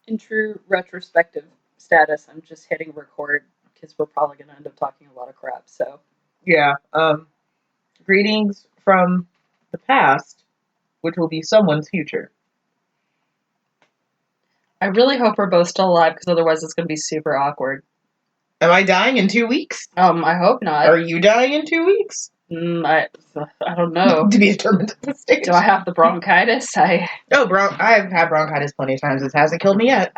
In true retrospective status, I'm just hitting record because we're probably going to end up talking a lot of crap. So, Yeah. Greetings from the past, which will be someone's future. I really hope we're both still alive because otherwise it's going to be super awkward. Am I dying in 2 weeks? I hope not. Are you dying in 2 weeks? I don't know. To be determined at this stage. Do I have the bronchitis? I've had bronchitis plenty of times. It hasn't killed me yet.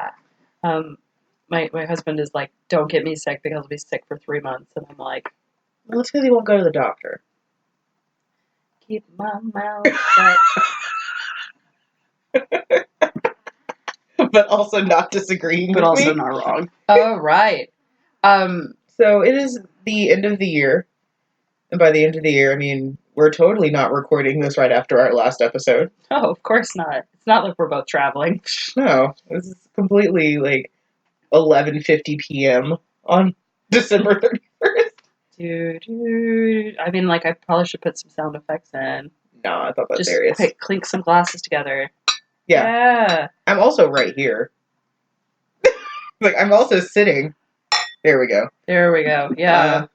My husband is like, don't get me sick because I'll be sick for 3 months. And I'm like, well, that's because he won't go to the doctor. Keep my mouth shut. But also not disagreeing But with also me. not wrong. Oh, right. So it is the end of the year. And by the end of the year, I mean, we're totally not recording this right after our last episode. Oh, of course not. It's not like we're both traveling. No, this is completely like 11:50 p.m. on December 31st. Dude. I mean, like, I probably should put some sound effects in. No, I thought that's Just hilarious. quick clink some glasses together. Yeah. I'm also right here. Like, I'm also sitting. There we go. Yeah.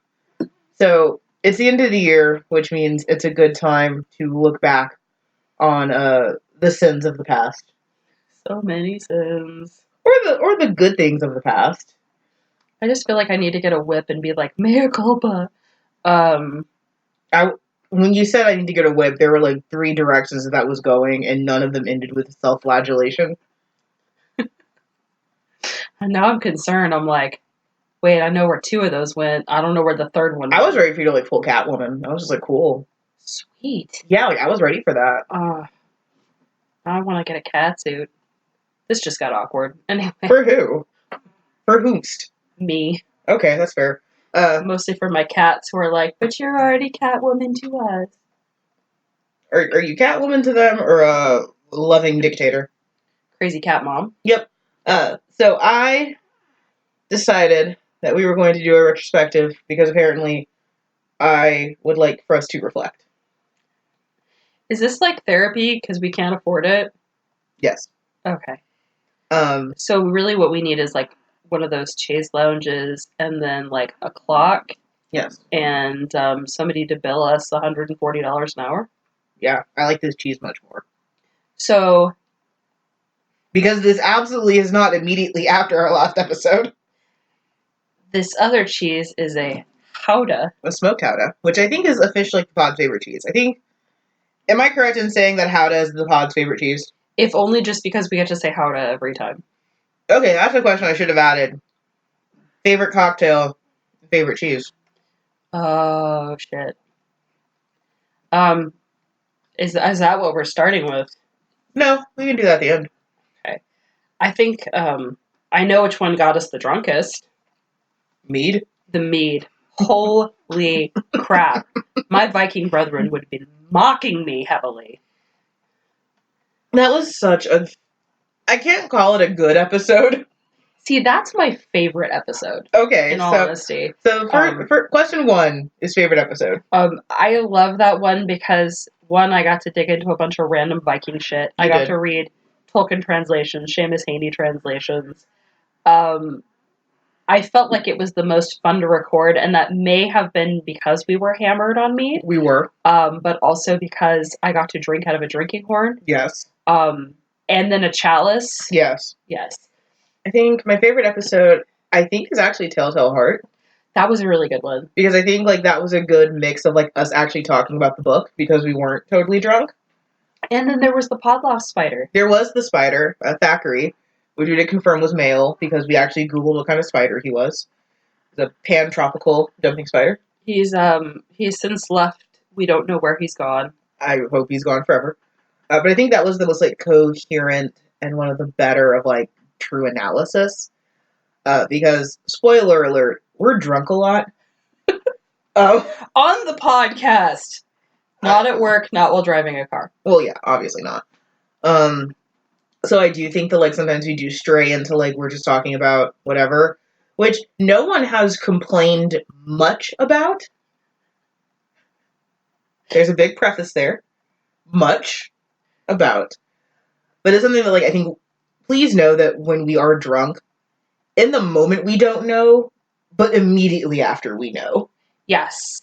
So, it's the end of the year, which means it's a good time to look back on the sins of the past. So many sins. Or the good things of the past. I just feel like I need to get a whip and be like, mea culpa. When you said I need to get a whip, there were like 3 directions that was going, and none of them ended with self-flagellation. And now I'm concerned. I'm like, wait, I know where 2 of those went. I don't know where the 3rd one went. I was ready for you to like full Catwoman. I was just like, cool. Sweet. Yeah, like I was ready for that. I want to get a cat suit. This just got awkward. Anyway. For who? For whomst? Me. Okay, that's fair. Mostly for my cats who are like, but you're already Catwoman to us. Are you Catwoman to them or a loving dictator? Crazy cat mom. Yep. So I decided that we were going to do a retrospective because apparently I would like for us to reflect. Is this like therapy because we can't afford it? Yes. Okay. So really what we need is like one of those chaise lounges and then like a clock. Yes. And somebody to bill us $140 an hour. Yeah, I like this cheese much more. So... because this absolutely is not immediately after our last episode. This other cheese is a Gouda. A smoked Gouda, which I think is officially the pod's favorite cheese. I think... am I correct in saying that Gouda is the pod's favorite cheese? If only just because we get to say Gouda every time. Okay, that's a question I should have added. Favorite cocktail, favorite cheese. Oh, shit. Is that what we're starting with? No, we can do that at the end. Okay. I think, I know which one got us the drunkest. Mead? The mead. Holy crap. My Viking brethren would have been mocking me heavily. That was such a... I can't call it a good episode. See, that's my favorite episode. Okay, in all honesty. So, for question 1 is favorite episode. I love that one because, 1, I got to dig into a bunch of random Viking shit. I got to read Tolkien translations, Seamus Heaney translations. I felt like it was the most fun to record, and that may have been because we were hammered on mead. We were. But also because I got to drink out of a drinking horn. Yes. And then a chalice. Yes. Yes. I think my favorite episode, is actually Telltale Heart. That was a really good one. Because I think, like, that was a good mix of, like, us actually talking about the book because we weren't totally drunk. And then there was the Podloff spider. There was the spider, Thackeray, which we did confirm was male because we actually Googled what kind of spider he was. The pan-tropical jumping spider. He's since left. We don't know where he's gone. I hope he's gone forever. But I think that was the most, like, coherent and one of the better of, like, true analysis. Because, spoiler alert, we're drunk a lot. On the podcast. Not at work, not while driving a car. Well, yeah, obviously not. So I do think that, like, sometimes we do stray into, like, we're just talking about whatever, which no one has complained much about. There's a big preface there. Much about. But it's something that, like, I think please know that when we are drunk, in the moment we don't know, but immediately after we know. Yes.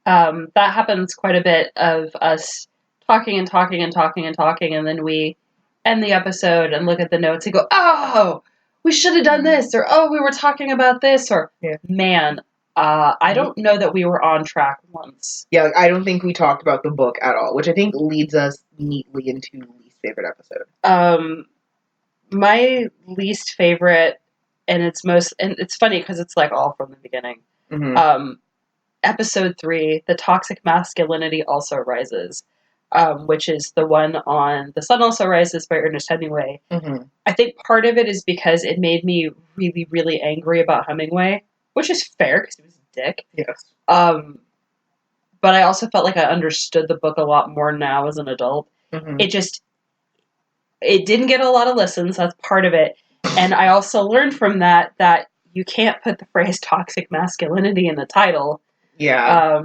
That happens quite a bit of us talking and talking and talking and talking, and then we end the episode and look at the notes and go, oh, we should have done this, or oh, we were talking about this, or man, I don't know that we were on track once. Yeah, I don't think we talked about the book at all, which I think leads us neatly into least favorite episode. My least favorite, and it's funny because it's like all from the beginning. Mm-hmm. Episode 3, The Toxic Masculinity Also Rises, which is the one on The Sun Also Rises by Ernest Hemingway. Mm-hmm. I think part of it is because it made me really, really angry about Hemingway, which is fair because he was a dick. Yes. But I also felt like I understood the book a lot more now as an adult. Mm-hmm. It didn't get a lot of listens, that's part of it. And I also learned from that you can't put the phrase toxic masculinity in the title. Yeah.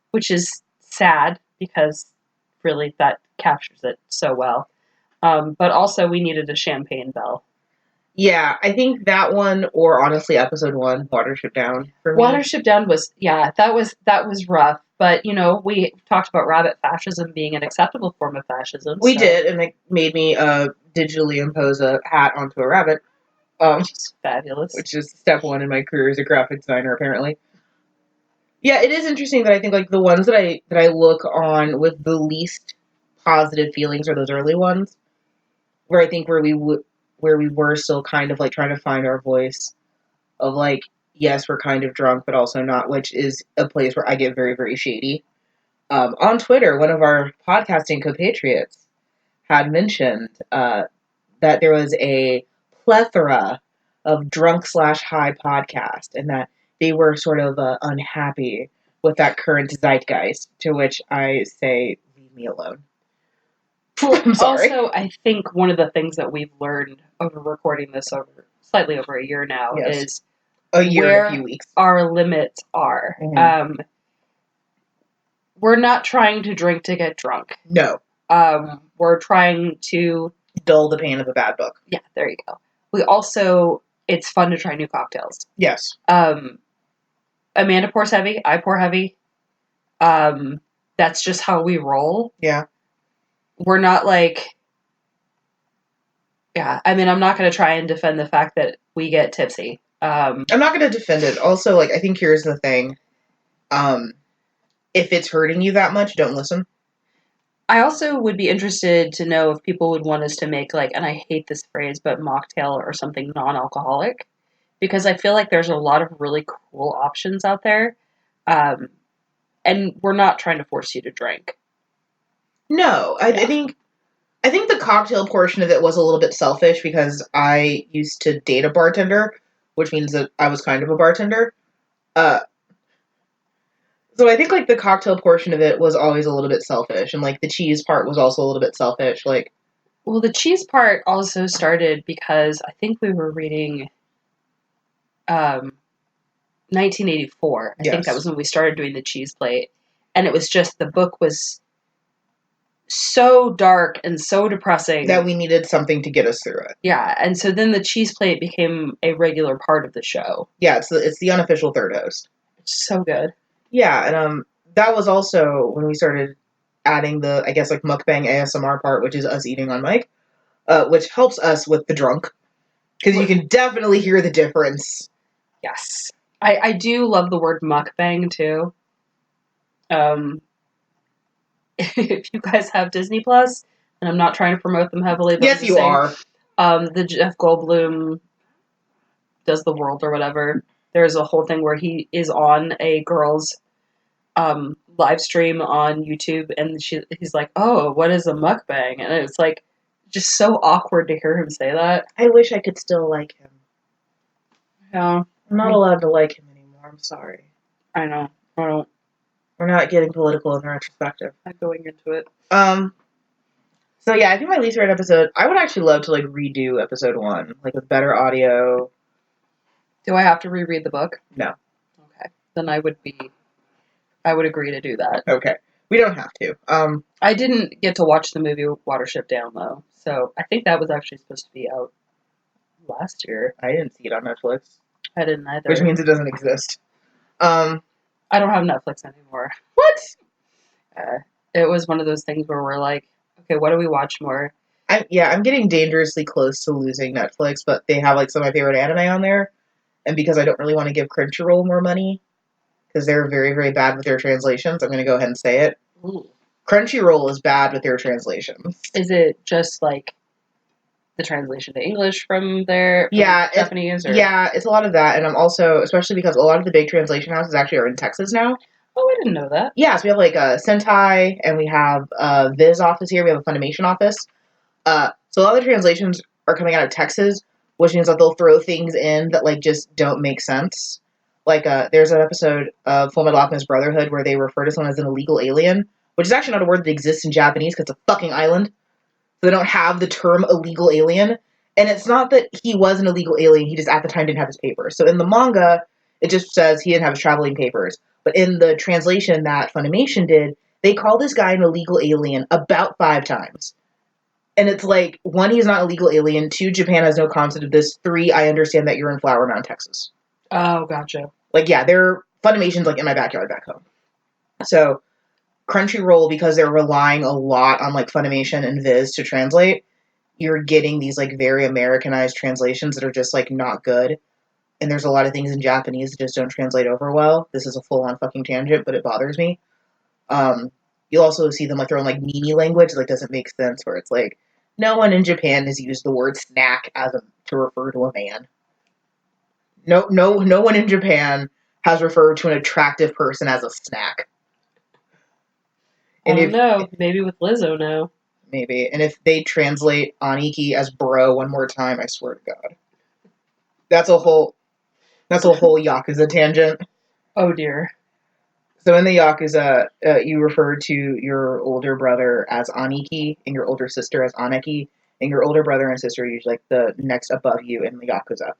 Which is sad because really that captures it so well. But also we needed a champagne bell. Yeah, I think that one, or honestly episode 1, Watership Down for me. Watership Down was that was rough. But we talked about rabbit fascism being an acceptable form of fascism. We did, and it made me digitally impose a hat onto a rabbit. Which is fabulous. Which is step 1 in my career as a graphic designer, apparently. Yeah, it is interesting that I think like the ones that I look on with the least positive feelings are those early ones, where I think where we were still kind of like trying to find our voice of like, yes, we're kind of drunk, but also not, which is a place where I get very, very shady. On Twitter, one of our podcasting compatriots had mentioned that there was a plethora of drunk/high podcast, and that they were sort of unhappy with that current zeitgeist, to which I say, leave me alone. I'm sorry. Also, I think one of the things that we've learned over recording this over slightly over a year now is a year where and a few weeks. Our limits are. Mm-hmm. We're not trying to drink to get drunk. No. We're trying to dull the pain of a bad book. Yeah, there you go. We also, it's fun to try new cocktails. Yes. Amanda pours heavy. I pour heavy. That's just how we roll. Yeah. We're not like, I'm not going to try and defend the fact that we get tipsy. I'm not going to defend it. Also, like, I think here's the thing. If it's hurting you that much, don't listen. I also would be interested to know if people would want us to make, like, and I hate this phrase, but mocktail or something non-alcoholic. Because I feel like there's a lot of really cool options out there. And we're not trying to force you to drink. No, I think the cocktail portion of it was a little bit selfish because I used to date a bartender, which means that I was kind of a bartender. So I think, like, the cocktail portion of it was always a little bit selfish, and, like, the cheese part was also a little bit selfish, like... Well, the cheese part also started because I think we were reading 1984. I think that was when we started doing the cheese plate, and it was just, the book was so dark and so depressing. That we needed something to get us through it. Yeah, and so then the cheese plate became a regular part of the show. Yeah, it's the unofficial third host. It's so good. Yeah, and that was also when we started adding the, I guess, like, mukbang ASMR part, which is us eating on mic, which helps us with the drunk, because you can definitely hear the difference. Yes. I do love the word mukbang, too. If you guys have Disney Plus, and I'm not trying to promote them heavily, but yes, you are. The Jeff Goldblum Does the World or whatever. There's a whole thing where he is on a girl's live stream on YouTube, and he's like, "Oh, what is a mukbang?" And it's like just so awkward to hear him say that. I wish I could still like him. Yeah, I'm not allowed to like him anymore. I'm sorry. I know. I don't. We're not getting political in the retrospective. I'm going into it. So yeah, I think my least favorite episode. I would actually love to like redo episode 1, like with better audio. Do I have to reread the book? No. Okay. Then I would agree to do that. Okay. We don't have to. I didn't get to watch the movie Watership Down, though. So I think that was actually supposed to be out last year. I didn't see it on Netflix. I didn't either. Which means it doesn't exist. I don't have Netflix anymore. What? It was one of those things where we're like, okay, what do we watch more? I'm getting dangerously close to losing Netflix, but they have like some of my favorite anime on there. And because I don't really want to give Crunchyroll more money, because they're very, very bad with their translations, I'm going to go ahead and say it. Ooh. Crunchyroll is bad with their translations. Is it just like the translation to English from their Japanese? Yeah, it's a lot of that. And I'm also, especially because a lot of the big translation houses actually are in Texas now. Oh, I didn't know that. Yeah, so we have like Sentai, and we have Viz office here. We have a Funimation office. So a lot of the translations are coming out of Texas, which means that they'll throw things in that like just don't make sense. Like there's an episode of Full Metal Alchemist Brotherhood where they refer to someone as an illegal alien, which is actually not a word that exists in Japanese because it's a fucking island. So they don't have the term illegal alien. And it's not that he was an illegal alien, he just at the time didn't have his papers. So in the manga, it just says he didn't have his traveling papers. But in the translation that Funimation did, they call this guy an illegal alien about 5 times. And it's like, 1, he's not a legal alien. 2, Japan has no concept of this. 3, I understand that you're in Flower Mound, Texas. Oh, gotcha. Like, yeah, Funimation's like in my backyard back home. So, Crunchyroll, because they're relying a lot on like Funimation and Viz to translate, you're getting these like very Americanized translations that are just like not good. And there's a lot of things in Japanese that just don't translate over well. This is a full-on fucking tangent, but it bothers me. You'll also see them like throwing like meanie language that like doesn't make sense, where it's like, no one in Japan has used the word snack to refer to a man. No one in Japan has referred to an attractive person as a snack. And I don't know. Maybe with Lizzo now. Maybe. And if they translate Aniki as bro one more time, I swear to God. That's a whole Yakuza tangent. Oh dear. So in the Yakuza, you refer to your older brother as Aniki and your older sister as Aneki, and your older brother and sister are usually like the next above you in the Yakuza.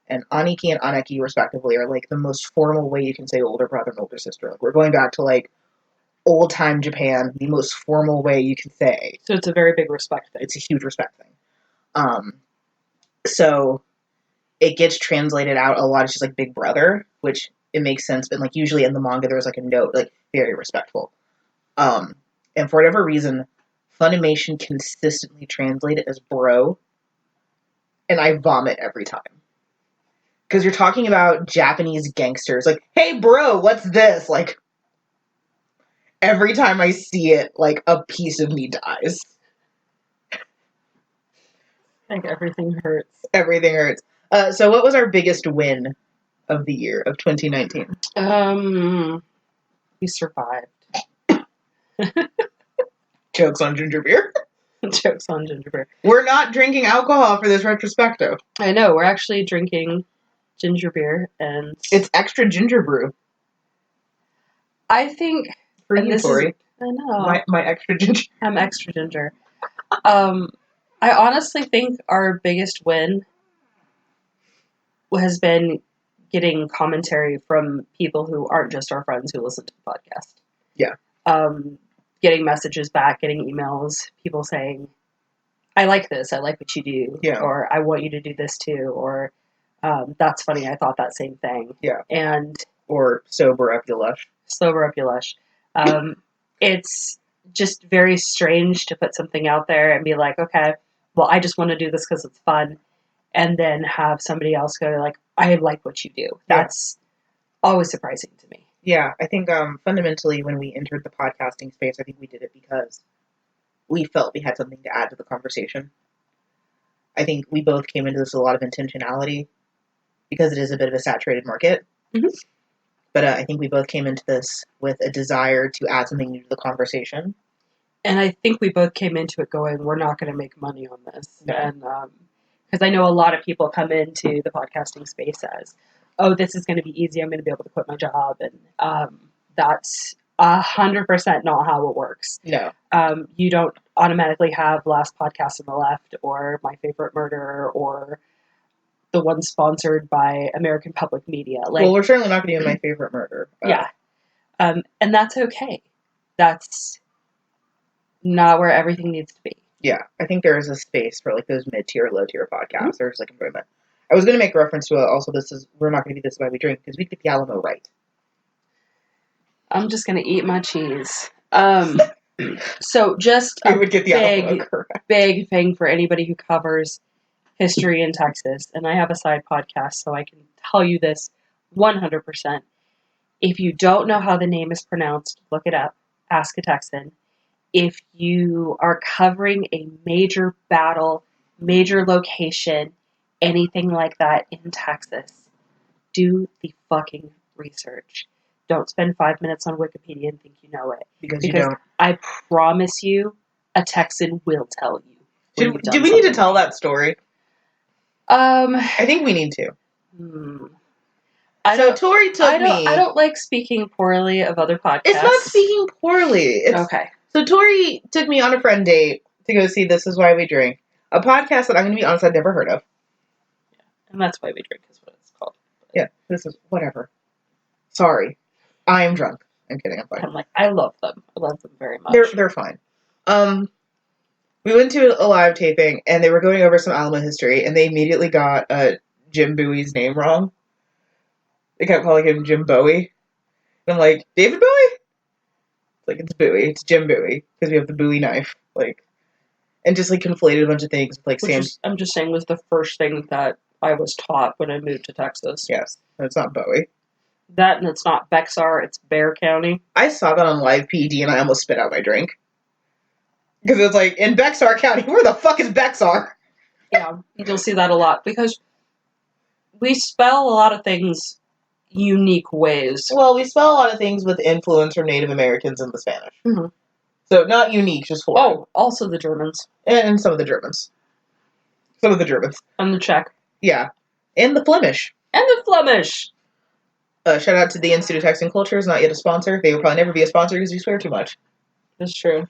And Aniki and Aneki, respectively, are like the most formal way you can say older brother and older sister. Like, we're going back to like old-time Japan, the most formal way you can say. So it's a very big respect thing. It's a huge respect thing. So it gets translated out a lot as just like big brother, which it makes sense, but like usually in the manga there's like a note, like very respectful. And for whatever reason, Funimation consistently translate it as bro, and I vomit every time. Because you're talking about Japanese gangsters, like, hey bro, what's this? Like, every time I see it, like, a piece of me dies. Like, everything hurts. Everything hurts. So what was our biggest win of the year, of 2019? We survived. Jokes on ginger beer. Jokes on ginger beer. We're not drinking alcohol for this retrospective. I know, we're actually drinking ginger beer, and it's extra ginger brew. I think for you, Tori. I know. My extra ginger. I'm extra ginger. I honestly think our biggest win has been getting commentary from people who aren't just our friends who listen to the podcast. Yeah. Getting messages back, getting emails, people saying, I like this, I like what you do, yeah. Or I want you to do this too, or that's funny, I thought that same thing. Yeah. Or sober up your lush. Sober up your lush. It's just very strange to put something out there and be like, okay, well, I just want to do this because it's fun. And then have somebody else go like, I like what you do. That's always surprising to me. Yeah, I think fundamentally when we entered the podcasting space, I think we did it because we felt we had something to add to the conversation. I think we both came into this with a lot of intentionality because it is a bit of a saturated market. Mm-hmm. But I think we both came into this with a desire to add something new to the conversation. And I think we both came into it going, we're not going to make money on this. No. And because I know a lot of people come into the podcasting space as, oh, this is going to be easy. I'm going to be able to quit my job. And that's 100% not how it works. No. You don't automatically have Last Podcast on the Left or My Favorite Murder or the one sponsored by American Public Media. Like, well, we're certainly not going to do My Favorite Murder. Yeah. And that's okay. That's not where everything needs to be. Yeah. I think there is a space for like those mid-tier, low-tier podcasts. Mm-hmm. There's like improvement. I was going to make a reference to also we're not going to be This Is Why We Drink, because we get the Alamo right. I'm just going to eat my cheese. So just We a would get the Alamo correct. big thing for anybody who covers history in Texas, and I have a side podcast, so I can tell you this 100%. If you don't know how the name is pronounced, look it up. Ask a Texan. If you are covering a major battle, major location, anything like that in Texas, do the fucking research. Don't spend 5 minutes on Wikipedia and think you know it. Because you don't. I promise you, a Texan will tell you. Do we need to tell that story? I think we need to. Tori took me. I don't like speaking poorly of other podcasts. It's not speaking poorly. Okay. So Tori took me on a friend date to go see This Is Why We Drink, a podcast that I'm going to be honest, I'd never heard of. Yeah, and That's Why We Drink is what it's called. Yeah, this is whatever. Sorry, I am drunk. I'm kidding. I'm fine. I'm like, I love them. I love them very much. They're fine. We went to a live taping, and they were going over some Alamo history, and they immediately got Jim Bowie's name wrong. They kept calling him Jim Bowie. And I'm like, David Bowie? It's like, it's Bowie. It's Jim Bowie. Because we have the Bowie knife. Like, and just, like, conflated a bunch of things. Like, I'm just saying was the first thing that I was taught when I moved to Texas. Yes. And it's not Bowie. That, and it's not Bexar, it's Bexar County. I saw that on live PD, and I almost spit out my drink. Because it's like, in Bexar County, where the fuck is Bexar? Yeah, you'll see that a lot. Because we spell a lot of things unique ways. Well, we spell a lot of things with influence from Native Americans and the Spanish. Mm-hmm. So, not unique, just foreign. Oh, also the Germans. And some of the Germans. Some of the Germans. And the Czech. Yeah. And the Flemish. And the Flemish! Shout out to the Institute of Texan Culture. It's not yet a sponsor. They will probably never be a sponsor because we swear too much. That's true.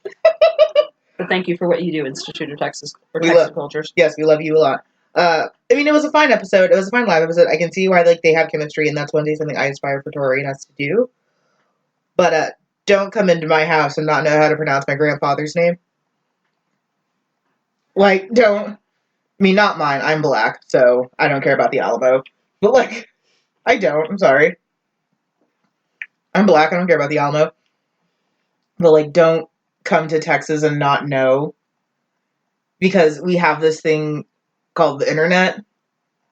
But thank you for what you do, Institute of Texas for We Texan Cultures. Yes, we love you a lot. I mean, it was a fine episode. It was a fine live episode. I can see why they have chemistry, and that's one day something I aspire for Tori and us to do. But don't come into my house and not know how to pronounce my grandfather's name. Like, don't. I mean, not mine. I'm black, so I don't care about the Alamo. But, like, I don't. I'm sorry. I'm black. I don't care about the Alamo. But, like, don't come to Texas and not know. Because we have this thing called the internet,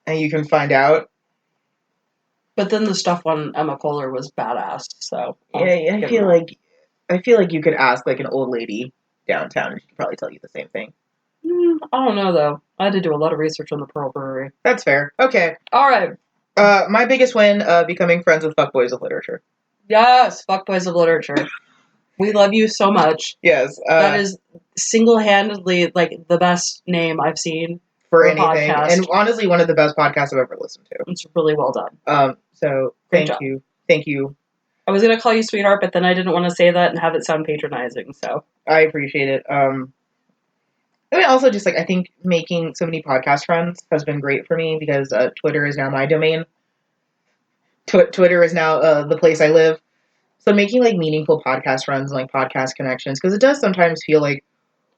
and you can find out. But then the stuff on Emma Kohler was badass, so... Yeah, I feel like you could ask, like, an old lady downtown, and she could probably tell you the same thing. I don't know, though. I had to do a lot of research on the Pearl Brewery. That's fair. Okay. Alright. My biggest win, becoming friends with fuckboys of literature. Yes, fuckboys of literature. We love you so much. Yes. That is single-handedly, like, the best name I've seen for anything. Podcast. And honestly, one of the best podcasts I've ever listened to. It's really well done. So, thank you. Thank you. I was going to call you sweetheart, but then I didn't want to say that and have it sound patronizing, so. I appreciate it. I mean, also just, like, I think making so many podcast friends has been great for me because Twitter is now my domain. Twitter is now the place I live. So making, like, meaningful podcast friends and, like, podcast connections, because it does sometimes feel like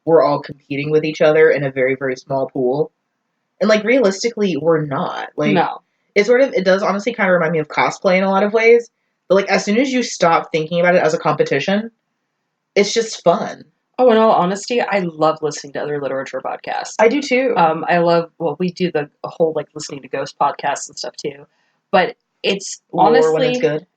we're all competing with each other in a very, very small pool. And, like, realistically, we're not. Like, no. It does honestly kind of remind me of cosplay in a lot of ways. But, like, as soon as you stop thinking about it as a competition, it's just fun. Oh, in all honesty, I love listening to other literature podcasts. I do too. We do the whole, like, listening to ghost podcasts and stuff too. But it's honestly, when it's good.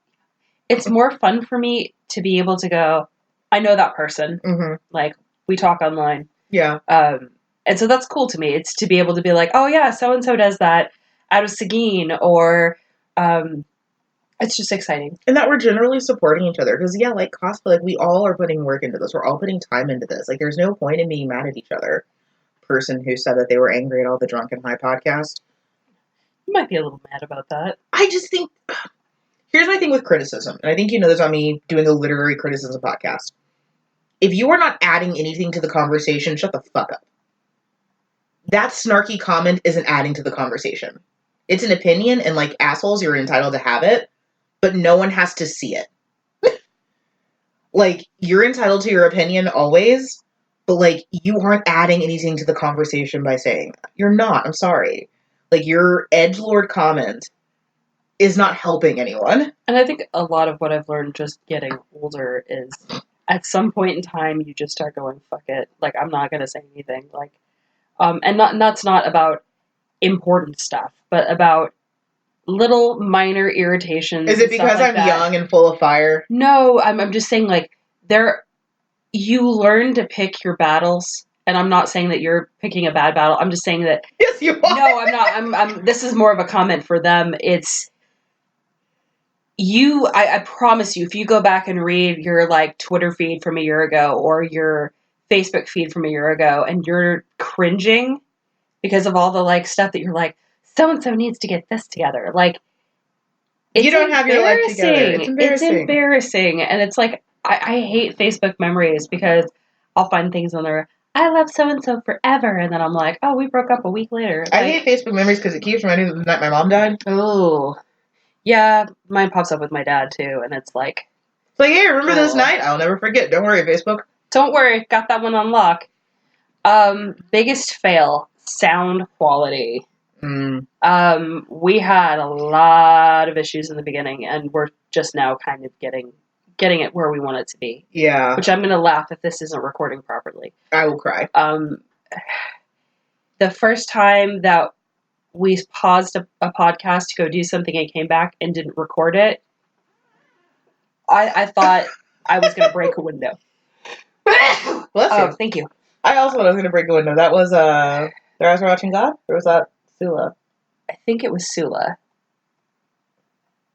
It's more fun for me to be able to go, I know that person. Mm-hmm. Like, we talk online. Yeah. And so that's cool to me. It's to be able to be like, oh yeah, so-and-so does that out of Seguin, or, it's just exciting. And that we're generally supporting each other. Because, yeah, like, cosplay, like, we all are putting work into this. We're all putting time into this. Like, there's no point in being mad at each other. Person who said that they were angry at all the drunk in my podcast. You might be a little mad about that. I just think... Here's my thing with criticism. And I think you know this on me doing a literary criticism podcast. If you are not adding anything to the conversation, shut the fuck up. That snarky comment isn't adding to the conversation. It's an opinion, and, like, assholes, you're entitled to have it. But no one has to see it. Like, you're entitled to your opinion always, but, like, you aren't adding anything to the conversation by saying that. You're not. I'm sorry. Like, your edgelord comment is not helping anyone. And I think a lot of what I've learned just getting older is at some point in time you just start going, fuck it. Like, I'm not gonna say anything. Like, and that's not about important stuff, but about little minor irritations. Is it because like I'm young and full of fire? No, I'm just saying, like, you learn to pick your battles, and I'm not saying that you're picking a bad battle. I'm just saying that. Yes, you are. No, I'm not. This is more of a comment for them. It's you. I promise you, if you go back and read your like Twitter feed from a year ago or your Facebook feed from a year ago, and you're cringing because of all the like stuff that you're like, so and so needs to get this together. Like, you don't have your life together. It's embarrassing. It's embarrassing, and it's like I hate Facebook memories because I'll find things on there. I love so and so forever, and then I'm like, oh, we broke up a week later. I hate Facebook memories because it keeps reminding me of the night my mom died. Oh, yeah, mine pops up with my dad too, and it's like, hey, remember this night? I'll never forget. Don't worry, Facebook. Don't worry, got that one on lock. Biggest fail, sound quality. We had a lot of issues in the beginning, and we're just now kind of getting it where we want it to be. Yeah. Which I'm going to laugh if this isn't recording properly. I will cry. The first time that we paused a podcast to go do something and came back and didn't record it, I thought I was going to break a window. Bless you. Thank you. I also thought I was going to break a window. That was, Their Eyes Were Watching God? Or was that Sula? I think it was Sula.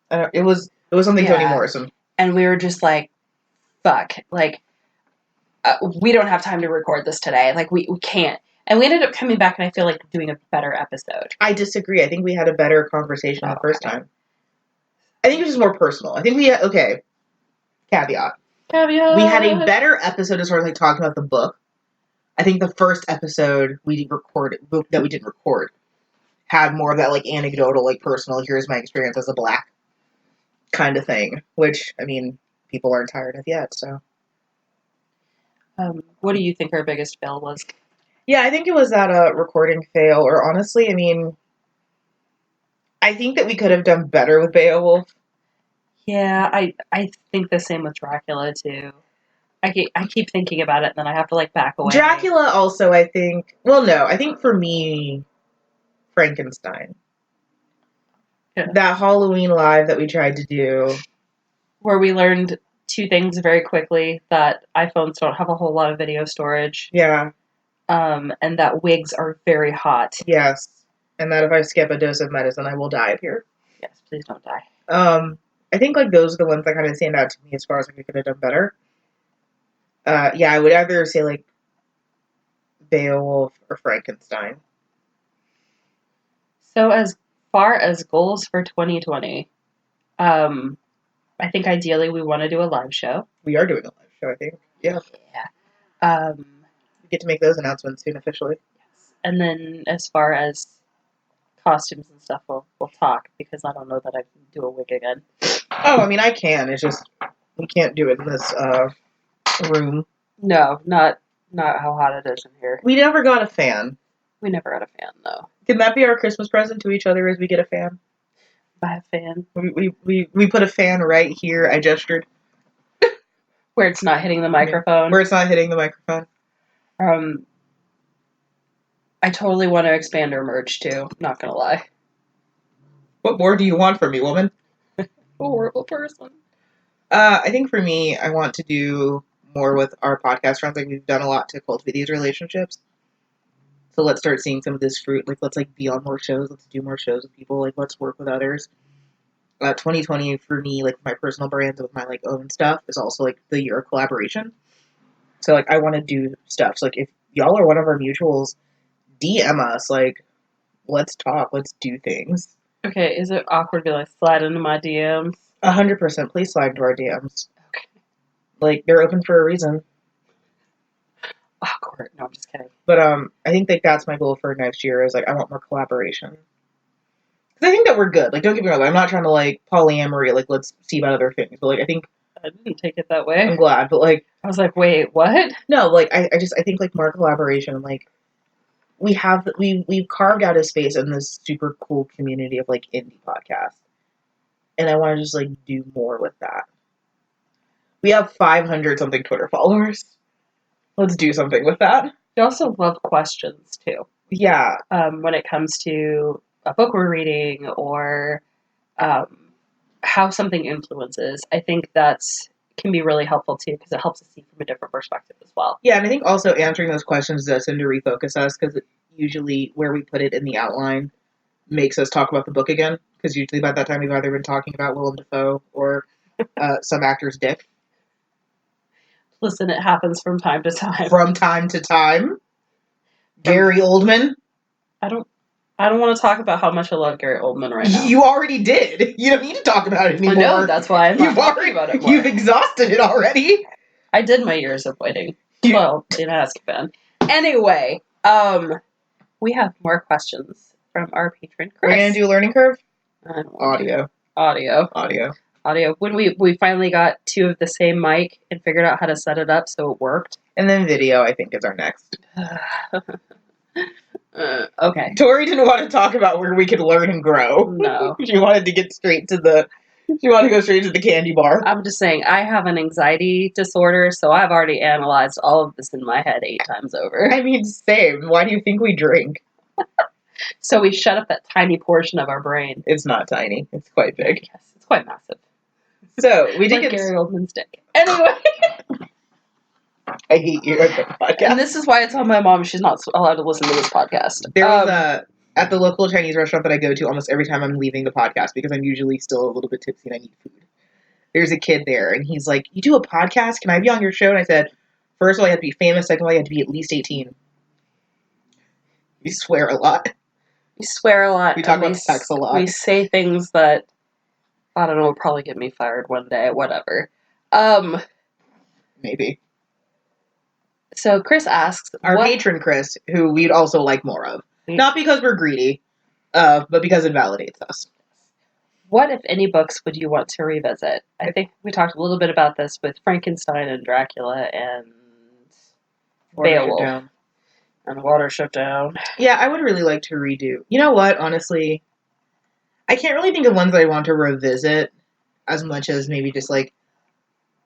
It was something Toni Morrison. And we were just like, fuck, like, we don't have time to record this today. Like, we can't. And we ended up coming back, and I feel like doing a better episode. I disagree. I think we had a better conversation the first time. I think it was just more personal. I think we had, caveat. We had a better episode as far as like talking about the book. I think the first episode we didn't record had more of that like anecdotal, like personal, here's my experience as a Black kind of thing, which, I mean, people aren't tired of yet, so. What do you think our biggest fail was? Yeah, I think it was that recording fail, or honestly, I mean, I think that we could have done better with Beowulf. Yeah, I think the same with Dracula, too. I keep thinking about it, and then I have to, like, back away. Dracula also, I think, well, no, I think for me, Frankenstein. Yeah. That Halloween Live that we tried to do. Where we learned two things very quickly, that iPhones don't have a whole lot of video storage. Yeah. And that wigs are very hot. Yes. And that if I skip a dose of medicine, I will die up here. Yes, please don't die. I think, like, those are the ones that kind of stand out to me as far as, like, we could have done better. Yeah, I would either say, like, Beowulf or Frankenstein. So as far as goals for 2020, I think ideally we want to do a live show. We are doing a live show, I think. Yeah. Yeah. We get to make those announcements soon officially. Yes. And then as far as costumes and stuff, we'll talk, because I don't know that I can do a wig again. Oh, I mean, I can. It's just we can't do it in this room. No, not how hot it is in here. We never got a fan. We never got a fan, though. Can that be our Christmas present to each other, as we get a fan? Buy a fan. We put a fan right here. I gestured. Where it's not hitting the microphone. Where it's not hitting the microphone. I totally want to expand our merch, too. Not gonna lie. What more do you want from me, woman? A horrible person. I think for me, I want to do more with our podcast friends. Like, we've done a lot to cultivate these relationships. So let's start seeing some of this fruit. Like, let's, like, be on more shows. Let's do more shows with people. Like, let's work with others. 2020 for me, like, my personal brands with my, like, own stuff is also, like, the year of collaboration. So, like, I want to do stuff. So, like, if y'all are one of our mutuals, DM us. Like, let's talk. Let's do things. Okay, is it awkward to be like, slide into my DMs? 100%. Please slide into our DMs. Okay. Like, they're open for a reason. Awkward. No, I'm just kidding. But I think, like, that's my goal for next year is, like, I want more collaboration. Because I think that we're good. Like, don't get me wrong. I'm not trying to, like, polyamory. Like, let's see about other things. But, like, I think... I didn't take it that way. I'm glad. But, like... I was like, wait, what? No, like, I think, like, more collaboration. Like, we've carved out a space in this super cool community of like indie podcasts, and I want to just like do more with that. We have 500 something Twitter followers. Let's do something with that. We also love questions too. Yeah. When it comes to a book we're reading or how something influences, I think that's can be really helpful too because it helps us see from a different perspective as well. Yeah, and I think also answering those questions does tend to refocus us because usually where we put it in the outline makes us talk about the book again because usually by that time we've either been talking about Willem Dafoe or some actor's dick. Listen, it happens from time to time. From time to time. Gary Oldman. I don't want to talk about how much I love Gary Oldman right now. You already did. You don't need to talk about it anymore. I know, that's why I'm not talking about it more. You've exhausted it already. I did my years of waiting. Well, in Azkaban. Anyway, we have more questions from our patron, Chris. We're going to do a learning curve? Audio. When we finally got two of the same mic and figured out how to set it up so it worked. And then video, I think, is our next. Okay. Tori didn't want to talk about where we could learn and grow. No. She wanted to get straight to the... She wanted to go straight to the candy bar. I'm just saying, I have an anxiety disorder, so I've already analyzed all of this in my head 8 times over. I mean, same. Why do you think we drink? So we shut up that tiny portion of our brain. It's not tiny. It's quite big. Yes, it's quite massive. So, we did like get... Gary Oldman's dick. Anyway. I hate you at the podcast. And this is why I tell my mom she's not allowed to listen to this podcast. There was at the local Chinese restaurant that I go to almost every time I'm leaving the podcast because I'm usually still a little bit tipsy and I need food. There's a kid there and he's like, "You do a podcast? Can I be on your show?" And I said, first of all, you have to be famous. Second of all, you have to be at least 18. We swear a lot. We swear a lot. We talk about sex a lot. We say things that, I don't know, will probably get me fired one day. Whatever. Maybe. So Chris asks... Our patron Chris, who we'd also like more of. Not because we're greedy, but because it validates us. What, if any, books would you want to revisit? I think we talked a little bit about this with Frankenstein and Dracula and Beowulf. Down. And Watership Down. Yeah, I would really like to redo. You know what, honestly? I can't really think of ones that I want to revisit as much as maybe just, like,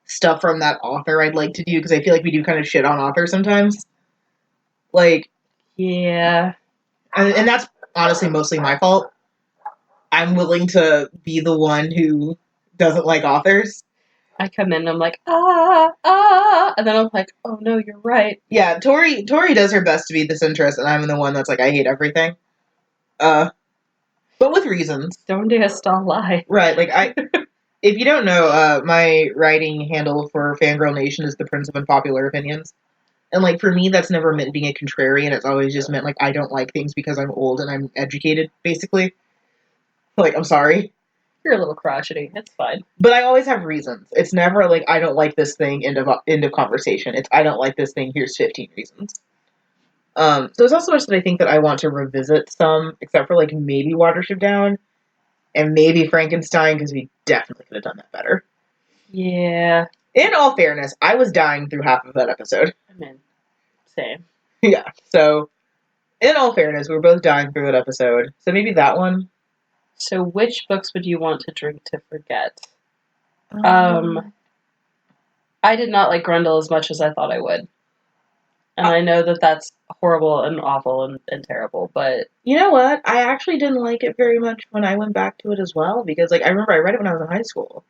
stuff from that author I'd like to do, because I feel like we do kind of shit on authors sometimes. Like... Yeah. And that's honestly mostly my fault. I'm willing to be the one who doesn't like authors. I come in and I'm like, and then I'm like, oh no, you're right. Yeah, Tori does her best to be disinterested, and I'm the one that's like, I hate everything. But with reasons. Donde está lie. Right, like, if you don't know, my writing handle for Fangirl Nation is the Prince of Unpopular Opinions. And, like, for me, that's never meant being a contrarian. It's always just meant, like, I don't like things because I'm old and I'm educated, basically. Like, I'm sorry. You're a little crotchety. It's fine. But I always have reasons. It's never, like, I don't like this thing, end of conversation. It's, I don't like this thing, here's 15 reasons. So it's not so much that I think that I want to revisit some, except for, like, maybe Watership Down, and maybe Frankenstein, because we definitely could have done that better. Yeah. In all fairness, I was dying through half of that episode. I mean, same. Yeah, so, in all fairness, we were both dying through that episode. So maybe that one. So which books would you want to drink to forget? I did not like Grendel as much as I thought I would. And I know that that's horrible and awful and terrible, but... You know what? I actually didn't like it very much when I went back to it as well, because, like, I remember I read it when I was in high school.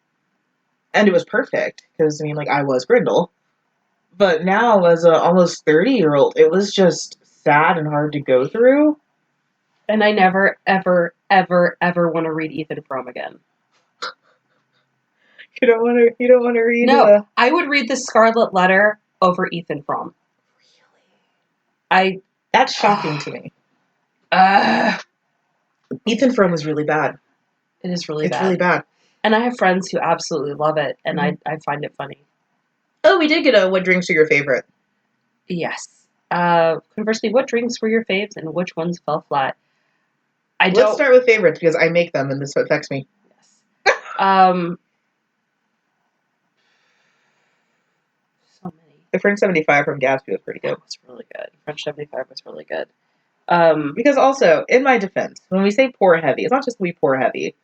And it was perfect, because, I mean, like, I was Grendel. But now, as an almost 30-year-old, it was just sad and hard to go through. And I never, ever, ever, ever want to read Ethan Frome again. You don't want to read... No, I would read The Scarlet Letter over Ethan Frome. Really? That's shocking to me. Ethan Frome is really bad. It is really bad. It's really bad. And I have friends who absolutely love it, and I find it funny. Oh, we did get a what drinks are your favorite? Yes. Conversely, what drinks were your faves and which ones fell flat? Let's start with favorites, because I make them, and this affects me. Yes. So many. The French 75 from Gatsby was pretty good. That was really good. French 75 was really good. Because also, in my defense, when we say pour heavy, it's not just we pour heavy.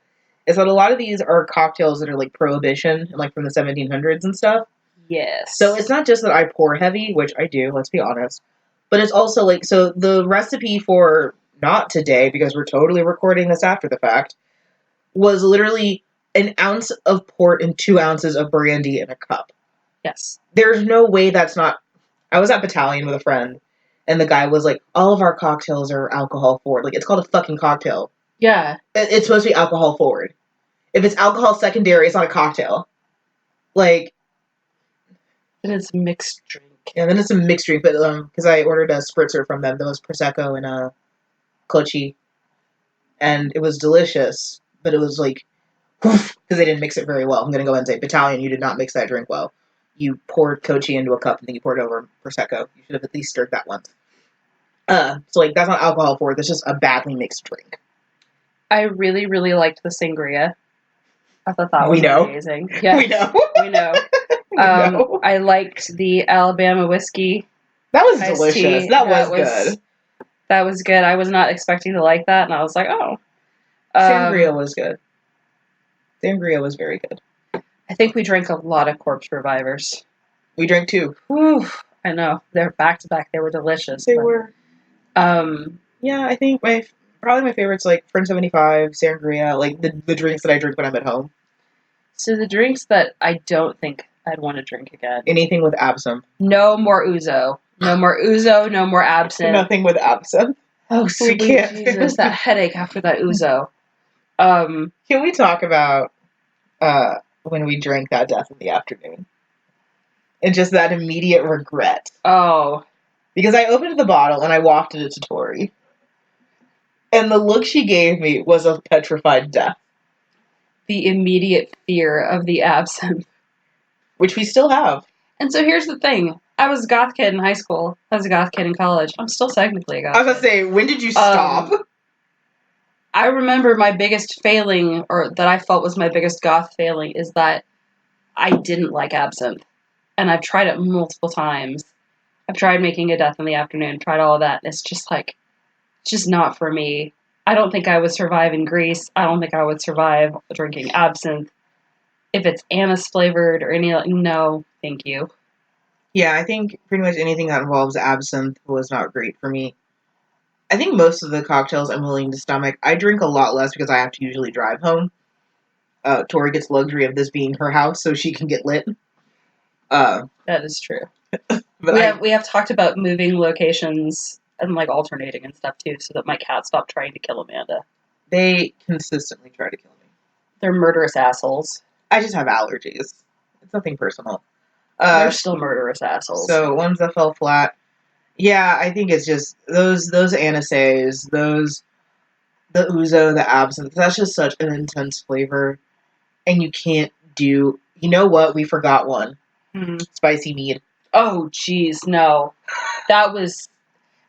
It's that a lot of these are cocktails that are like prohibition and like from the 1700s and stuff. Yes. So it's not just that I pour heavy, which I do, let's be honest. But it's also like, so the recipe for not today, because we're totally recording this after the fact, was literally an ounce of port and 2 ounces of brandy in a cup. Yes. There's no way that's not... I was at Battalion with a friend, and the guy was like, all of our cocktails are alcohol forward. Like, it's called a fucking cocktail. Yeah. It's supposed to be alcohol forward. If it's alcohol secondary, it's not a cocktail. Like... And it's a mixed drink. Yeah, then it's a mixed drink, but because I ordered a spritzer from them, that was Prosecco and Kochi, and it was delicious, but it was like, because they didn't mix it very well. I'm going to go ahead and say, Battalion, you did not mix that drink well. You poured Kochi into a cup, and then you poured over Prosecco. You should have at least stirred that once. So, like, that's not alcohol for it. That's just a badly mixed drink. I really, really liked the sangria. I thought that was amazing. Yes, we know. We know. I liked the Alabama whiskey. That was delicious. Tea. That was good. That was good. I was not expecting to like that, and I was like, oh. Sangria was good. Sangria was very good. I think we drank a lot of Corpse Revivers. We drank 2. Whew. I know. They're back to back. They were delicious. They were. Yeah, I think probably my favorite's like French 75, Sangria, like the drinks that I drink when I'm at home. So the drinks that I don't think I'd want to drink again. Anything with absinthe. No more ouzo. No more ouzo. No more absinthe. Nothing with absinthe. Oh, sweet Jesus. That headache after that ouzo. Can we talk about when we drank that death in the afternoon? And just that immediate regret. Oh. Because I opened the bottle and I wafted it to Tori. And the look she gave me was of petrified death. The immediate fear of the absinthe. Which we still have. And so here's the thing. I was a goth kid in high school. I was a goth kid in college. I'm still technically a goth kid. I was going to say, when did you stop? I remember my biggest failing, or that I felt was my biggest goth failing, is that I didn't like absinthe. And I've tried it multiple times. I've tried making a death in the afternoon, tried all of that, and it's just like, it's just not for me. I don't think I would survive in Greece. I don't think I would survive drinking absinthe. If it's anise flavored or no, thank you. Yeah, I think pretty much anything that involves absinthe was not great for me. I think most of the cocktails I'm willing to stomach. I drink a lot less because I have to usually drive home. Tori gets the luxury of this being her house, so she can get lit. That is true. But we have talked about moving locations and like alternating and stuff too, so that my cat stopped trying to kill Amanda. They consistently try to kill me. They're murderous assholes. I just have allergies. It's nothing personal. They're still murderous assholes. So ones that fell flat. Yeah, I think it's just those anises, the ouzo, the absinthe. That's just such an intense flavor, and you can't do. You know what? We forgot one. Mm-hmm. Spicy mead. Oh, jeez, no. That was...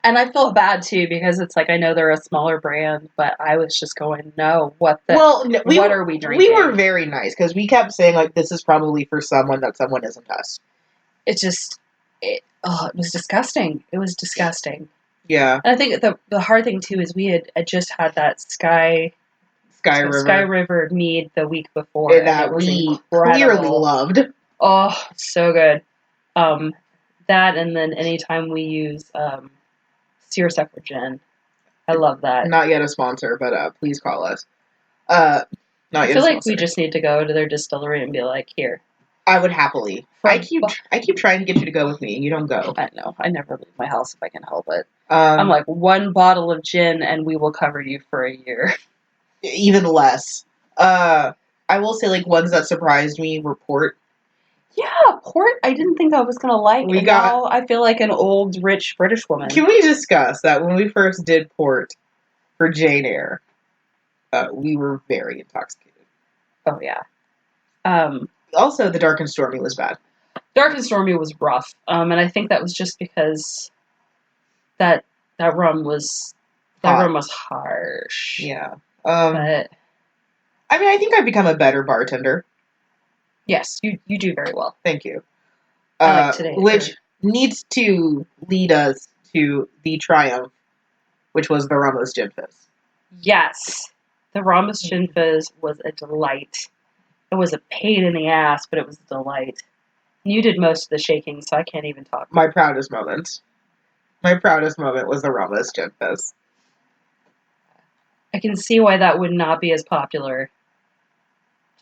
And I feel bad, too, because it's like, I know they're a smaller brand, but I was just going, no, what are we drinking? We were very nice, because we kept saying, like, this is probably for someone that someone isn't us. It was disgusting. It was disgusting. Yeah. And I think the hard thing, too, is we had just had that Sky River mead the week before. That we clearly loved. Oh, so good. That, and then anytime we use seersucker gin. I love that. Not yet a sponsor, but please call us. I feel like we just need to go to their distillery and be like, here. I would happily. I keep trying to get you to go with me, and you don't go. I know. I never leave my house if I can help it. I'm like, 1 bottle of gin, and we will cover you for a year. Even less. I will say, like, ones that surprised me were port. Yeah, port I didn't think I was going to like. Now I feel like an old, rich British woman. Can we discuss that when we first did port for Jane Eyre, we were very intoxicated. Oh, yeah. Also, the Dark and Stormy was bad. Dark and Stormy was rough. And I think that was just because that rum was harsh. Yeah. But I mean, I think I've become a better bartender. Yes, you do very well. Thank you. Like today, which needs to lead us to the triumph, which was the Ramos Gin Fizz. Yes. The Rhombus Gin Fizz was a delight. It was a pain in the ass, but it was a delight. You did most of the shaking, so I can't even talk. My proudest moment. My proudest moment was the Ramos Gin Fizz. I can see why that would not be as popular.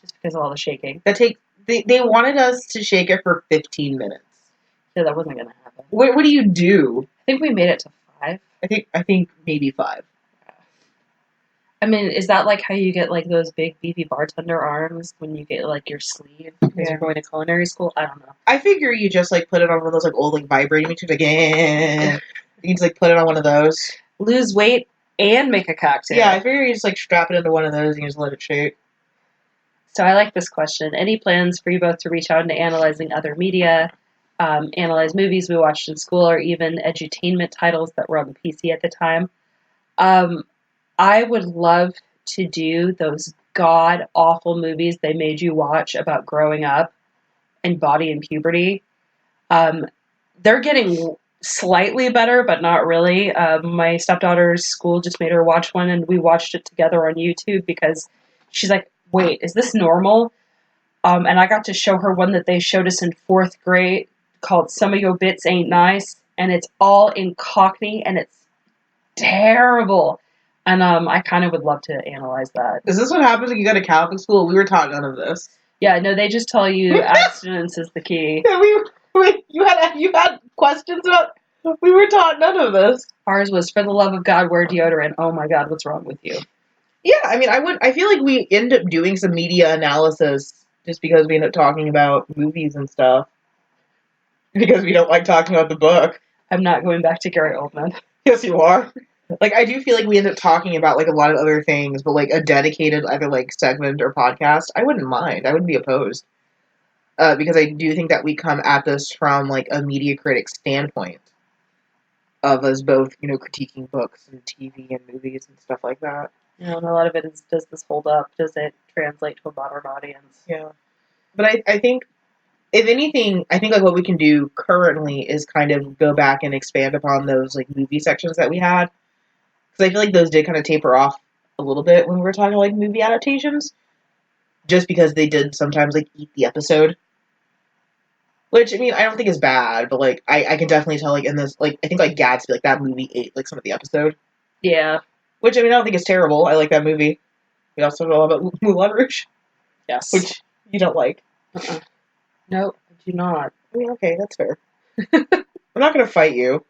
Just because of all the shaking. They wanted us to shake it for 15 minutes. Yeah, that wasn't going to happen. What do you do? I think we made it to 5. I think maybe 5. I mean, is that like how you get like those big beefy bartender arms when you get like your sleeve because you're going to culinary school? I don't know. I figure you just like put it on one of those like old like vibrating machines, like you just like put it on one of those. Lose weight and make a cocktail. Yeah, I figure you just like strap it into one of those and you just let it shake. So I like this question. Any plans for you both to reach out into analyzing other media, analyze movies we watched in school, or even edutainment titles that were on the PC at the time? I would love to do those god-awful movies they made you watch about growing up and body and puberty. They're getting slightly better, but not really. My stepdaughter's school just made her watch one, and we watched it together on YouTube because she's like, wait, is this normal? And I got to show her one that they showed us in 4th grade called Some of Your Bits Ain't Nice, and it's all in Cockney, and it's terrible. And I kind of would love to analyze that. Is this what happens when you go to Catholic school? We were taught none of this. Yeah, no, they just tell you abstinence is the key. You had questions about. We were taught none of this. Ours was, for the love of God, wear deodorant. Oh my God, what's wrong with you? Yeah, I mean, I feel like we end up doing some media analysis just because we end up talking about movies and stuff. Because we don't like talking about the book. I'm not going back to Gary Oldman. Yes, you are. Like, I do feel like we end up talking about, like, a lot of other things, but, like, a dedicated either, like, segment or podcast, I wouldn't mind. I wouldn't be opposed. Because I do think that we come at this from, like, a media critic standpoint of us both, you know, critiquing books and TV and movies and stuff like that. You know, and a lot of it is, does this hold up? Does it translate to a modern audience? Yeah. But I think, if anything, I think, like, what we can do currently is kind of go back and expand upon those, like, movie sections that we had. Because I feel like those did kind of taper off a little bit when we were talking, like, movie adaptations. Just because they did sometimes, like, eat the episode. Which, I mean, I don't think is bad, but, like, I can definitely tell, like, in this, like, I think, like, Gatsby, like, that movie ate, like, some of the episode. Yeah. Which, I mean, I don't think is terrible. I like that movie. We also know about Moulin Rouge. Yes. Which you don't like. No, I do not. I mean, okay, that's fair. I'm not going to fight you.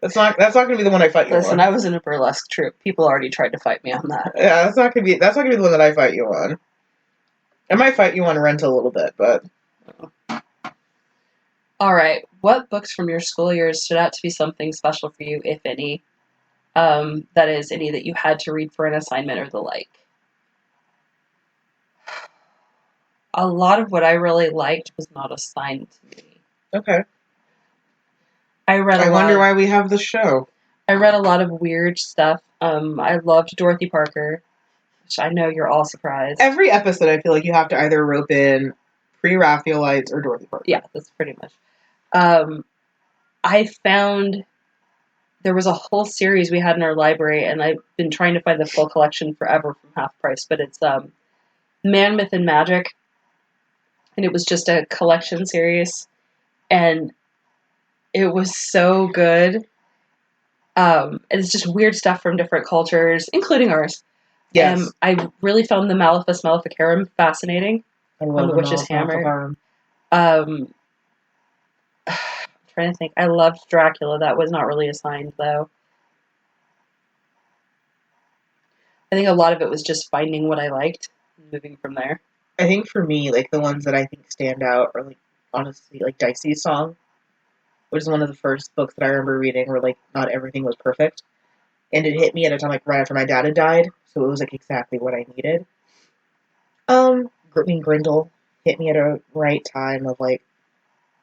That's not going to be the one I fight you on. Listen, I was in a burlesque troupe. People already tried to fight me on that. Yeah, that's not going to be the one that I fight you on. I might fight you on Rent a little bit, but... All right. What books from your school years stood out to be something special for you, if any? That is, any that you had to read for an assignment or the like. A lot of what I really liked was not assigned to me. Okay. I wonder why we have the show. I read a lot of weird stuff. I loved Dorothy Parker, which I know you're all surprised. Every episode, I feel like you have to either rope in pre-Raphaelites or Dorothy Parker. Yeah, that's pretty much. I found there was a whole series we had in our library, and I've been trying to find the full collection forever from half price, but it's Man, Myth, and Magic, and it was just a collection series, and it was so good. It's just weird stuff from different cultures, including ours. Yes. I really found the Malleus Maleficarum fascinating. I love the Witch's Hammer. I'm trying to think. I loved Dracula. That was not really assigned, though. I think a lot of it was just finding what I liked and moving from there. I think for me, like, the ones that I think stand out are, like, honestly, like, Dicey's Song, which is one of the first books that I remember reading where, like, not everything was perfect. And it hit me at a time, like, right after my dad had died, so it was, like, exactly what I needed. Grindel hit me at a right time of, like,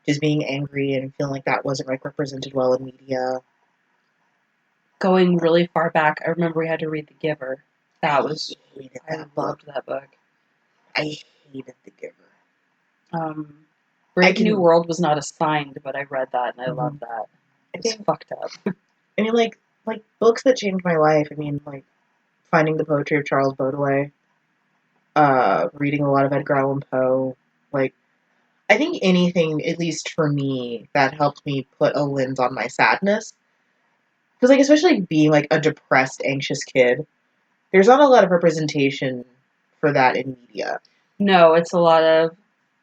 just being angry and feeling like that wasn't, like, represented well in media. Going really far back, I remember we had to read The Giver. I loved that book. I hated The Giver. Brave New World was not assigned, but I read that and I loved that. It's fucked up. I mean, like, like, books that changed my life, I mean, like, finding the poetry of Charles Baudelaire, reading a lot of Edgar Allan Poe, like, I think anything, at least for me, that helped me put a lens on my sadness. Because, like, especially being, like, a depressed, anxious kid, there's not a lot of representation for that in media. No, it's a lot of,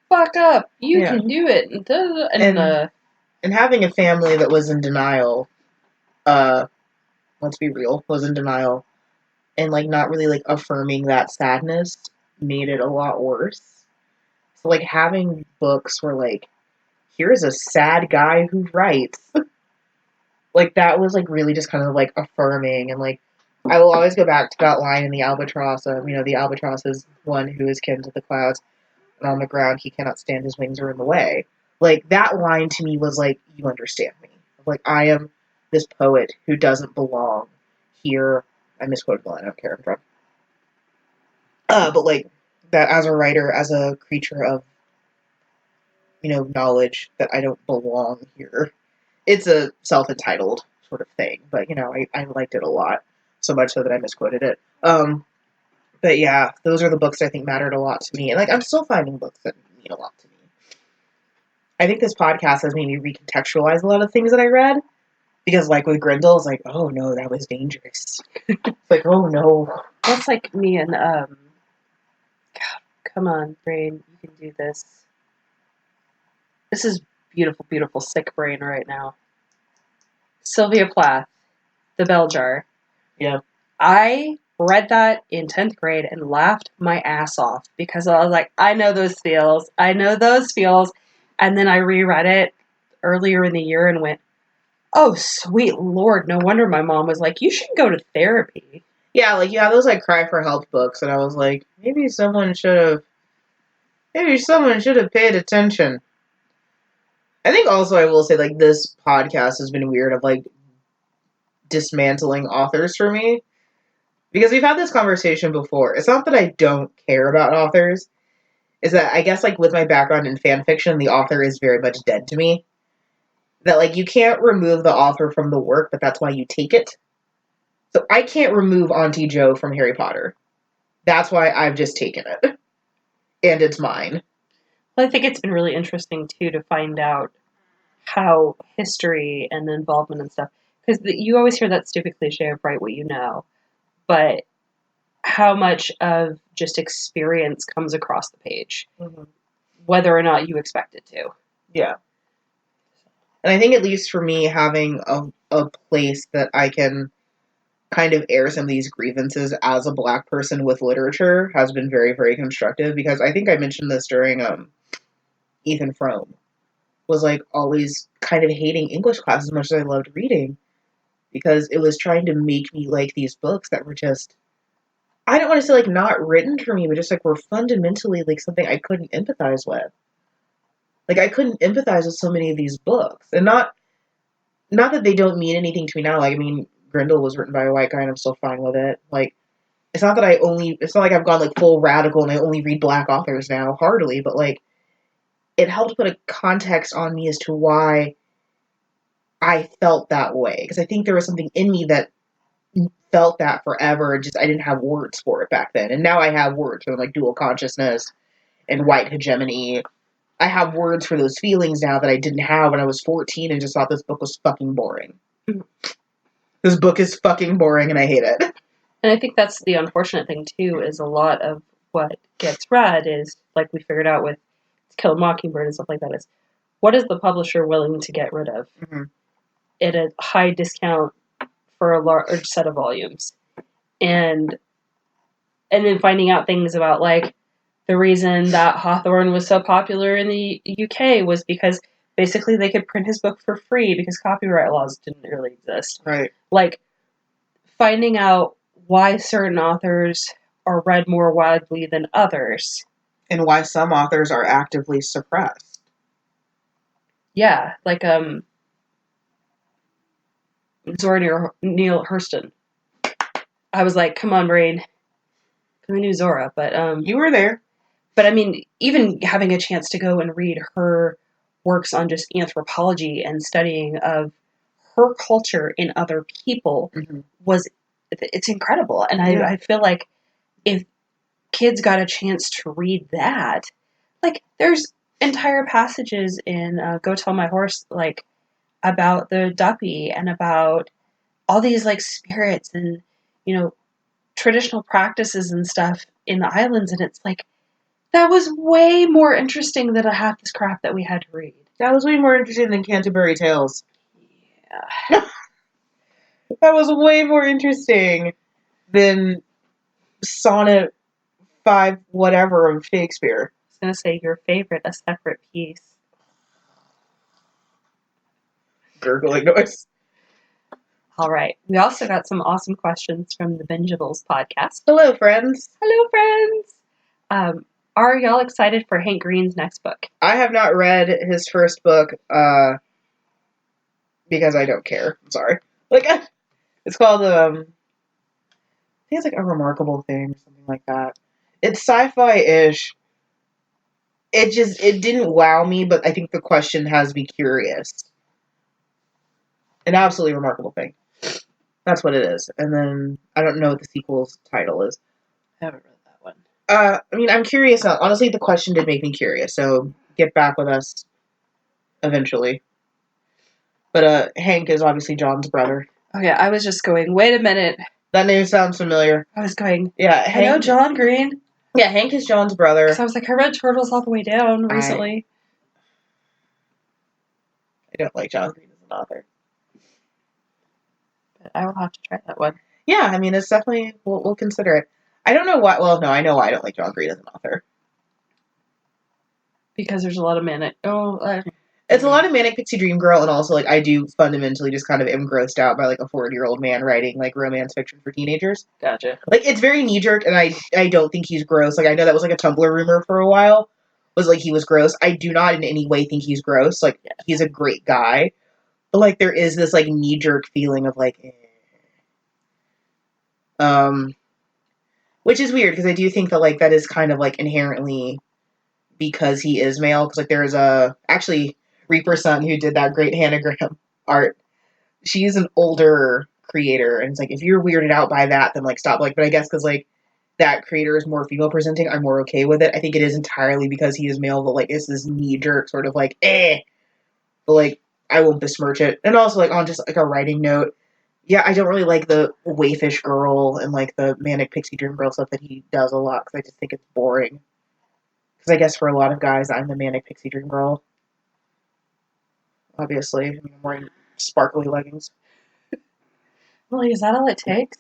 fuck up, you Yeah. can do it. And having a family that was in denial, let's be real, was in denial, and, like, not really, like, affirming that sadness made it a lot worse. So, like, having books where, like, here's a sad guy who writes, like, that was, like, really just kind of, like, affirming, and, like, I will always go back to that line in the albatross of, the albatross is one who is kin to the clouds, and on the ground he cannot stand, his wings are in the way. Like, that line to me was like, you understand me. Like, I am this poet who doesn't belong here. I misquoted the line, I don't care, I'm drunk. But, like, that as a writer, as a creature of, knowledge, that I don't belong here. It's a self-entitled sort of thing, but, I liked it a lot. So much so that I misquoted it. But yeah, those are the books that I think mattered a lot to me. And, like, I'm still finding books that mean a lot to me. I think this podcast has made me recontextualize a lot of things that I read. Because, like, with Grindel, it's like, oh, no, that was dangerous. It's like, oh, no. That's like me and, God, come on, brain, you can do this. This is beautiful, beautiful, sick brain right now. Sylvia Plath, The Bell Jar. Yeah. I read that in 10th grade and laughed my ass off because I was like, I know those feels. And then I reread it earlier in the year and went, oh, sweet Lord, no wonder my mom was like, you should go to therapy. Yeah, like, you have those, like, cry for help books, and I was like, maybe someone should have paid attention. I think also I will say, like, this podcast has been weird of, like, dismantling authors for me. Because we've had this conversation before. It's not that I don't care about authors. It's that I guess, like, with my background in fan fiction, the author is very much dead to me. That, like, you can't remove the author from the work, but that's why you take it. So I can't remove Auntie Jo from Harry Potter. That's why I've just taken it. And it's mine. Well, I think it's been really interesting, too, to find out how history and involvement and stuff, because you always hear that stupid cliche of write what you know, but how much of just experience comes across the page, whether or not you expect it to. Yeah. And I think, at least for me, having a place that I can kind of air some of these grievances as a Black person with literature has been very, very constructive, because I think I mentioned this during Ethan Frome was, like, always kind of hating English class as much as I loved reading, because it was trying to make me like these books that were just, I don't want to say, like, not written for me, but just, like, were fundamentally, like, something I couldn't empathize with. Like, I couldn't empathize with so many of these books. And not that they don't mean anything to me now. Like, I mean, Grindel was written by a white guy and I'm still fine with it. Like, it's not like I've gone, like, full radical and I only read Black authors now, hardly, but, like, it helped put a context on me as to why I felt that way. Because I think there was something in me that felt that forever, just I didn't have words for it back then. And now I have words for, like, dual consciousness and white hegemony. I have words for those feelings now that I didn't have when I was 14 and just thought this book was fucking boring. This book is fucking boring and I hate it. And I think that's the unfortunate thing, too, is a lot of what gets read is, like we figured out with Kill a Mockingbird and stuff like that, is what is the publisher willing to get rid of at a high discount for a large set of volumes? And then finding out things about, like, the reason that Hawthorne was so popular in the UK was because basically they could print his book for free because copyright laws didn't really exist. Right. Like, finding out why certain authors are read more widely than others. And why some authors are actively suppressed. Yeah, like, Zora Neale Hurston. I was like, come on, brain. I knew Zora, but, you were there. But, I mean, even having a chance to go and read her works on just anthropology and studying of her culture in other people it's incredible. And I feel like if kids got a chance to read that, like there's entire passages in Go Tell My Horse, like about the Duppy and about all these like spirits and, you know, traditional practices and stuff in the islands. And it's like, that was way more interesting than half this crap that we had to read. That was way more interesting than Canterbury Tales. Yeah. That was way more interesting than Sonnet 5 whatever of Shakespeare. I was going to say your favorite, A Separate Piece. Gurgling noise. All right. We also got some awesome questions from the Bingeables podcast. Hello, friends. Hello, friends. Are y'all excited for Hank Green's next book? I have not read his first book because I don't care. I'm sorry. Like, it's called, I think it's like A Remarkable Thing or something like that. It's sci-fi-ish. It didn't wow me, but I think the question has me curious. An absolutely remarkable thing. That's what it is. And then, I don't know what the sequel's title is. I haven't read that one. I mean, I'm curious. Honestly, the question did make me curious, so get back with us eventually. But Hank is obviously John's brother. Oh yeah, I was just going, wait a minute. That name sounds familiar. I was going, yeah, Hank, I know John Green. Yeah, Hank is John's brother. Because I was like, I read Turtles All the Way Down recently. I don't like John Green as an author. But I will have to try that one. Yeah, I mean, it's definitely, we'll consider it. I don't know why, well, no, I know why I don't like John Green as an author. Because there's a lot of manic, it's a lot of Manic Pixie Dream Girl, and also, like, I do fundamentally just kind of am grossed out by, like, a 40-year-old man writing, like, romance fiction for teenagers. Gotcha. Like, it's very knee-jerk, and I don't think he's gross. Like, I know that was, like, a Tumblr rumor for a while, was, like, he was gross. I do not in any way think he's gross. Like, he's a great guy. But, like, there is this, like, knee-jerk feeling of, like, which is weird, because I do think that, like, that is kind of, like, inherently because he is male. Because, like, there's actually, Reaper's son, who did that great Hanagram art. She's an older creator, and it's like, if you're weirded out by that, then, like, stop. Like, but I guess because, like, that creator is more female presenting, I'm more okay with it. I think it is entirely because he is male, but, like, it's this knee-jerk sort of, like, But, like, I won't besmirch it. And also, like, on just, like, a writing note, yeah, I don't really like the Wayfish Girl and, like, the Manic Pixie Dream Girl stuff that he does a lot, because I just think it's boring. Because I guess for a lot of guys, I'm the Manic Pixie Dream Girl. Obviously. I mean, I'm wearing sparkly leggings. Well, is that all it takes?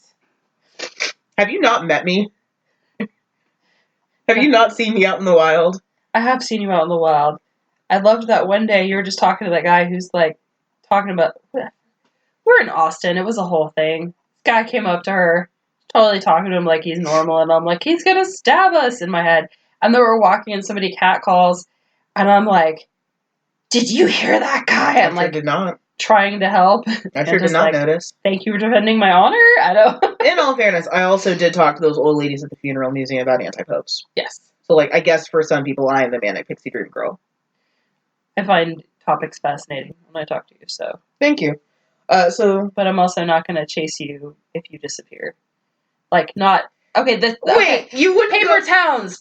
Have you not met me? Have you not seen me out in the wild? I have seen you out in the wild. I loved that one day you were just talking to that guy who's, like, talking about... We're in Austin. It was a whole thing. This guy came up to her, totally talking to him like he's normal, and I'm like, he's gonna stab us in my head. And then we're walking and somebody catcalls, and I'm like, did you hear that guy? I'm like, did not. Trying to help. I sure did not notice. Thank you for defending my honor. I don't. In all fairness, I also did talk to those old ladies at the funeral museum about anti-popes. Yes. So, like, I guess for some people, I am the Manic Pixie Dream Girl. I find topics fascinating when I talk to you, so. Thank you. But I'm also not going to chase you if you disappear. Like, not... Okay, Wait, you wouldn't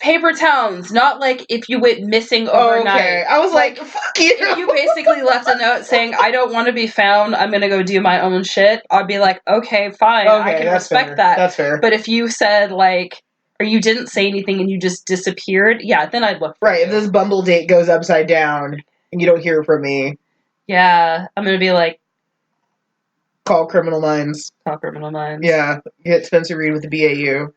Paper towns, not like if you went missing overnight. Okay, I was like, fuck you! If you basically left a note saying, I don't want to be found, I'm going to go do my own shit, I'd be like, okay, fine, I can respect that. That's fair. But if you said, like, or you didn't say anything and you just disappeared, yeah, then I'd look for you. If this Bumble date goes upside down and you don't hear from me. Yeah, I'm going to be like, Call Criminal Minds. Yeah, hit Spencer Reed with the BAU.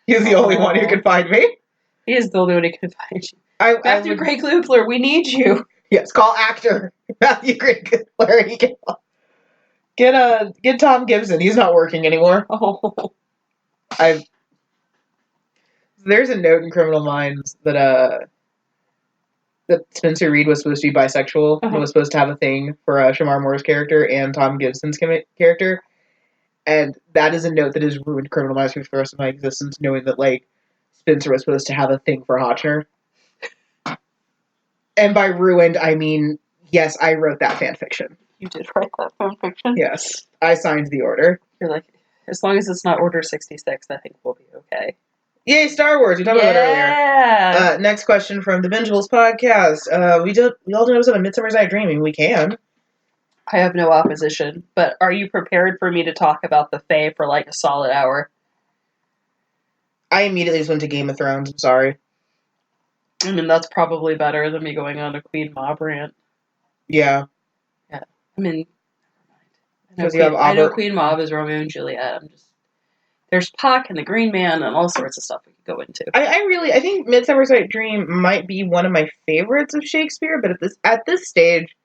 He's the only one who can find me. He is the only one who can find you. Matthew Gray Glupler, we need you. Yes, call actor Matthew Gray Glupler. Get Tom Gibson. He's not working anymore. Oh. There's a note in Criminal Minds that Spencer Reed was supposed to be bisexual and was supposed to have a thing for Shamar Moore's character and Tom Gibson's character. And that is a note that has ruined Criminal Minds for the rest of my existence, knowing that, like, Spencer was supposed to have a thing for Hotchner. And by ruined, I mean, yes, I wrote that fanfiction. You did write that fanfiction? Yes. I signed the order. You're like, as long as it's not Order 66, I think we'll be okay. Yay, Star Wars. We talked about that earlier. Next question from the Bingeables podcast. We all do an episode of Midsummer's Night Dreaming. We can. I have no opposition, but are you prepared for me to talk about the Fae for like a solid hour? I immediately just went to Game of Thrones. I'm sorry. I mean, that's probably better than me going on a Queen Mob rant. Yeah. Yeah. I mean, I know Queen Mob is Romeo and Juliet. There's Puck and the Green Man and all sorts of stuff we could go into. I think Midsummer's Night Dream might be one of my favorites of Shakespeare, but at this stage,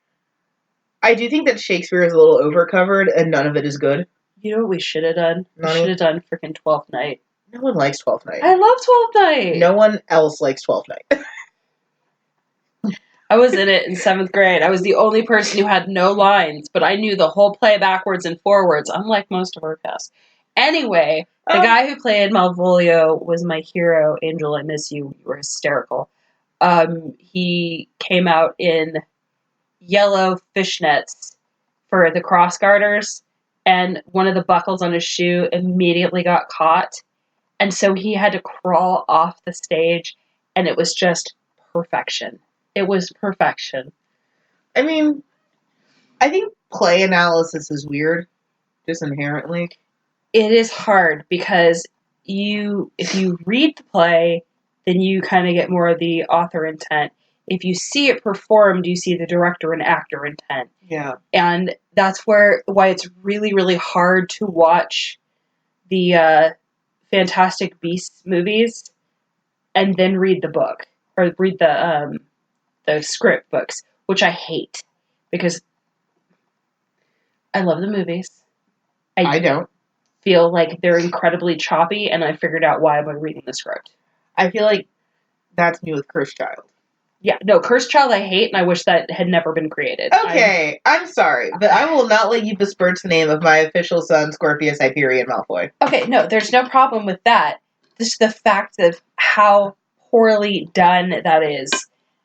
I do think that Shakespeare is a little overcovered and none of it is good. You know what we should have done? We should have done freaking Twelfth Night. No one likes Twelfth Night. I love Twelfth Night. No one else likes Twelfth Night. I was in it in 7th grade. I was the only person who had no lines, but I knew the whole play backwards and forwards, unlike most of our cast. Anyway, the guy who played Malvolio was my hero. Angel, I miss you. You were hysterical. He came out in yellow fishnets for the cross garters, and one of the buckles on his shoe immediately got caught. And so he had to crawl off the stage, and it was just perfection. It was perfection. I mean, I think play analysis is weird, just inherently. It is hard because if you read the play, then you kind of get more of the author intent. If you see it performed, you see the director and actor intent. Yeah. And that's why it's really, really hard to watch the Fantastic Beasts movies and then read the book or read the script books, which I hate because I love the movies. I don't. Feel like they're incredibly choppy, and I figured out why by reading the script. I feel like that's me with Cursed Child. Yeah, no, Cursed Child I hate, and I wish that had never been created. Okay, I'm sorry, but I will not let you besmirch the name of my official son, Scorpius Hyperion Malfoy. Okay, no, there's no problem with that. Just the fact of how poorly done that is,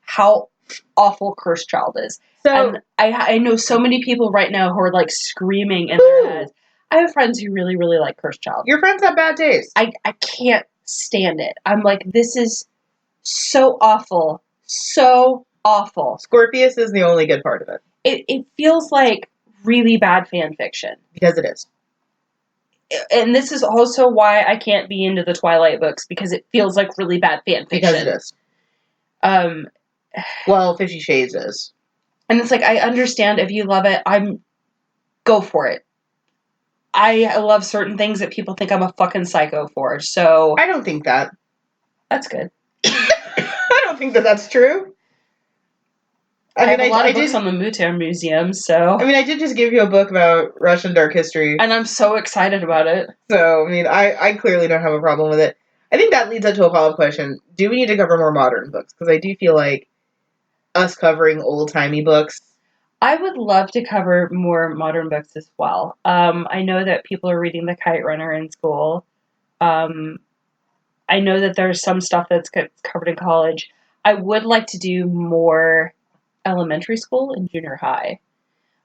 how awful Cursed Child is. So, and I know so many people right now who are like screaming in their heads. I have friends who really, really like Cursed Child. Your friends have bad taste. I can't stand it. I'm like, this is so awful. So awful. Scorpius is the only good part of it. It feels like really bad fan fiction. Because it is. And this is also why I can't be into the Twilight books, because it feels like really bad fan fiction. Because it is. Well, 50 Shades is. And it's like, I understand if you love it, go for it. I love certain things that people think I'm a fucking psycho for, so... I don't think that. That's good. I don't think that that's true. I have a lot of books on the Mutter Museum, so... I mean, I did just give you a book about Russian dark history. And I'm so excited about it. So, I mean, I clearly don't have a problem with it. I think that leads up to a follow-up question. Do we need to cover more modern books? Because I do feel like us covering old-timey books... I would love to cover more modern books as well. I know that people are reading The Kite Runner in school. I know that there's some stuff that's covered in college. I would like to do more elementary school and junior high.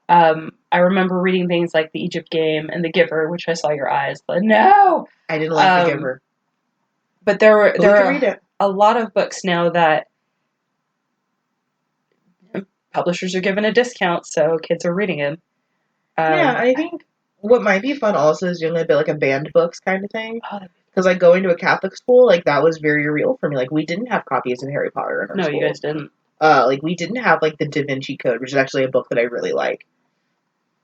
I remember reading things like The Egypt Game and The Giver, which I saw your eyes, but no! I didn't like The Giver. But there are a lot of books now that publishers are giving a discount, so kids are reading them. Yeah, I think what might be fun also is doing a bit like a banned books kind of thing. Because like going to a Catholic school, like that was very real for me. Like we didn't have copies of Harry Potter in our school. No, you guys didn't. Like we didn't have like the Da Vinci Code, which is actually a book that I really like.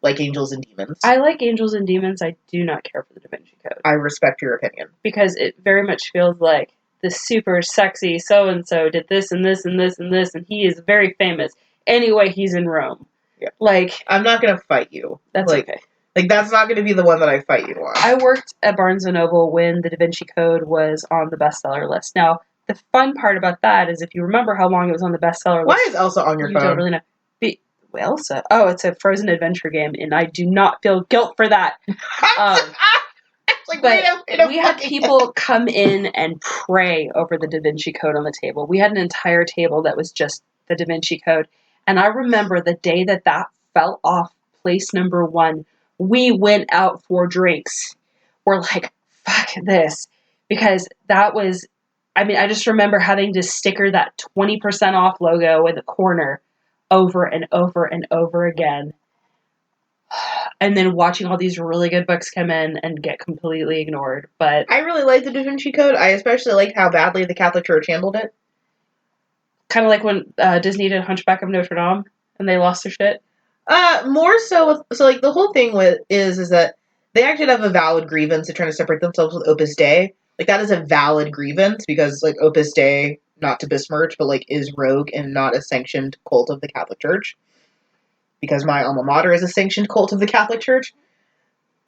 Like Angels and Demons. I like Angels and Demons. I do not care for the Da Vinci Code. I respect your opinion. Because it very much feels like the super sexy so-and-so did this and this and this and this, and he is very famous. Anyway, he's in Rome. Yeah. Like... I'm not going to fight you. That's okay. Like, that's not going to be the one that I fight you on. I worked at Barnes & Noble when the Da Vinci Code was on the bestseller list. Now, the fun part about that is if you remember how long it was on the bestseller list... Why is Elsa on your phone? You don't really know. Elsa? Oh, it's a Frozen adventure game, and I do not feel guilt for that. We had people come in and pray over the Da Vinci Code on the table. We had an entire table that was just the Da Vinci Code. And I remember the day that fell off place number 1. We went out for drinks. We're like, fuck this. Because that was, I mean, I just remember having to sticker that 20% off logo in the corner over and over and over again. And then watching all these really good books come in and get completely ignored. But I really like the Da Vinci Code. I especially liked how badly the Catholic Church handled it. kind of like when Disney did Hunchback of Notre Dame and they lost their shit. More so, so like the whole thing is that they actually have a valid grievance of trying to separate themselves with Opus Dei. Like that is a valid grievance because like Opus Dei, not to besmirch, but like is rogue and not a sanctioned cult of the Catholic Church. Because my alma mater is a sanctioned cult of the Catholic Church.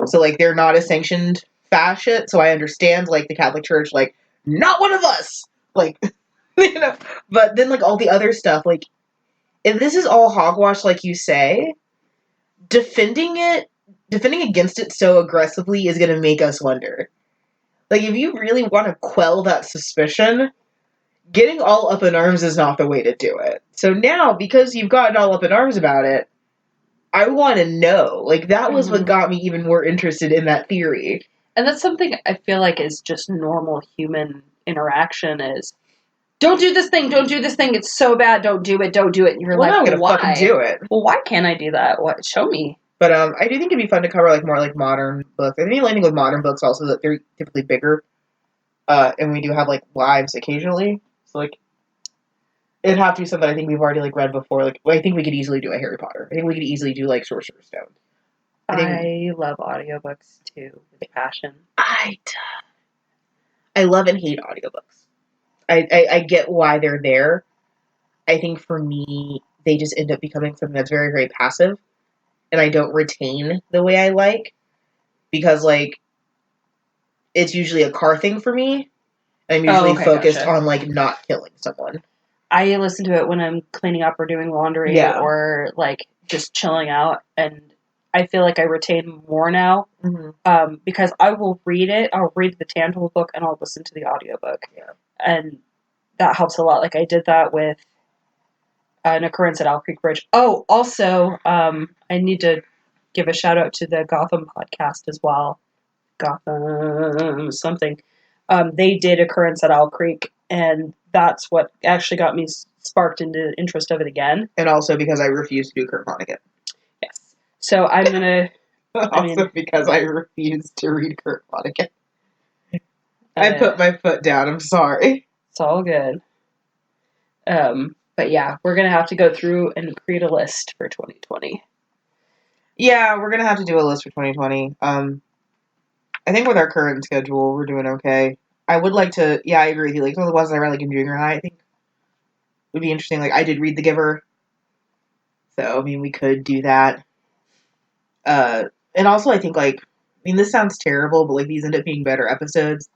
So, like, they're not a sanctioned fascist, so I understand, like, the Catholic Church, like, not one of us! Like, you know, but then, like, all the other stuff, like, if this is all hogwash, like you say, defending against it so aggressively is gonna make us wonder. Like, if you really want to quell that suspicion, getting all up in arms is not the way to do it. So now, because you've gotten all up in arms about it, I want to know. Like, that was what got me even more interested in that theory. And that's something I feel like is just normal human interaction is, don't do this thing, it's so bad, don't do it. And you're like, I'm gonna why? fucking do it. Well, why can't I do that? What? Show me. But I do think it'd be fun to cover, like, more, like, modern books. I think the only thing with modern books also that they're typically bigger. And we do have, like, lives occasionally. So, like, it'd have to be something I think we've already, like, read before. Like, I think we could easily do a Harry Potter. I think we could easily do, like, Sorcerer's Stone. I love audiobooks, too, with passion. I love and hate audiobooks. I get why they're there. I think for me, they just end up becoming something that's very, very passive. And I don't retain the way I like. Because, like, it's usually a car thing for me. I'm usually focused on, like, not killing someone. I listen to it when I'm cleaning up or doing laundry or, like, just chilling out. And I feel like I retain more now because I will read it. I'll read the tangible book and I'll listen to the audiobook. Yeah. And that helps a lot. Like, I did that with An Occurrence at Owl Creek Bridge. Oh, also, I need to give a shout out to the Gotham podcast as well. Gotham something. They did Occurrence at Owl Creek, and that's what actually got me sparked into interest of it again. And also because I refuse to do Kurt Vonnegut. Yes. So I'm gonna. Because I refuse to read Kurt Vonnegut. I put my foot down. I'm sorry. It's all good. But yeah, we're gonna have to go through and create a list for 2020. Yeah, we're gonna have to do a list for 2020. I think with our current schedule, we're doing okay. I would like to. Yeah, I agree with you. Like some of the ones I read, like in junior high, I think would be interesting. Like I did read The Giver, so I mean, we could do that. And also, I think like, I mean, this sounds terrible, but like these end up being better episodes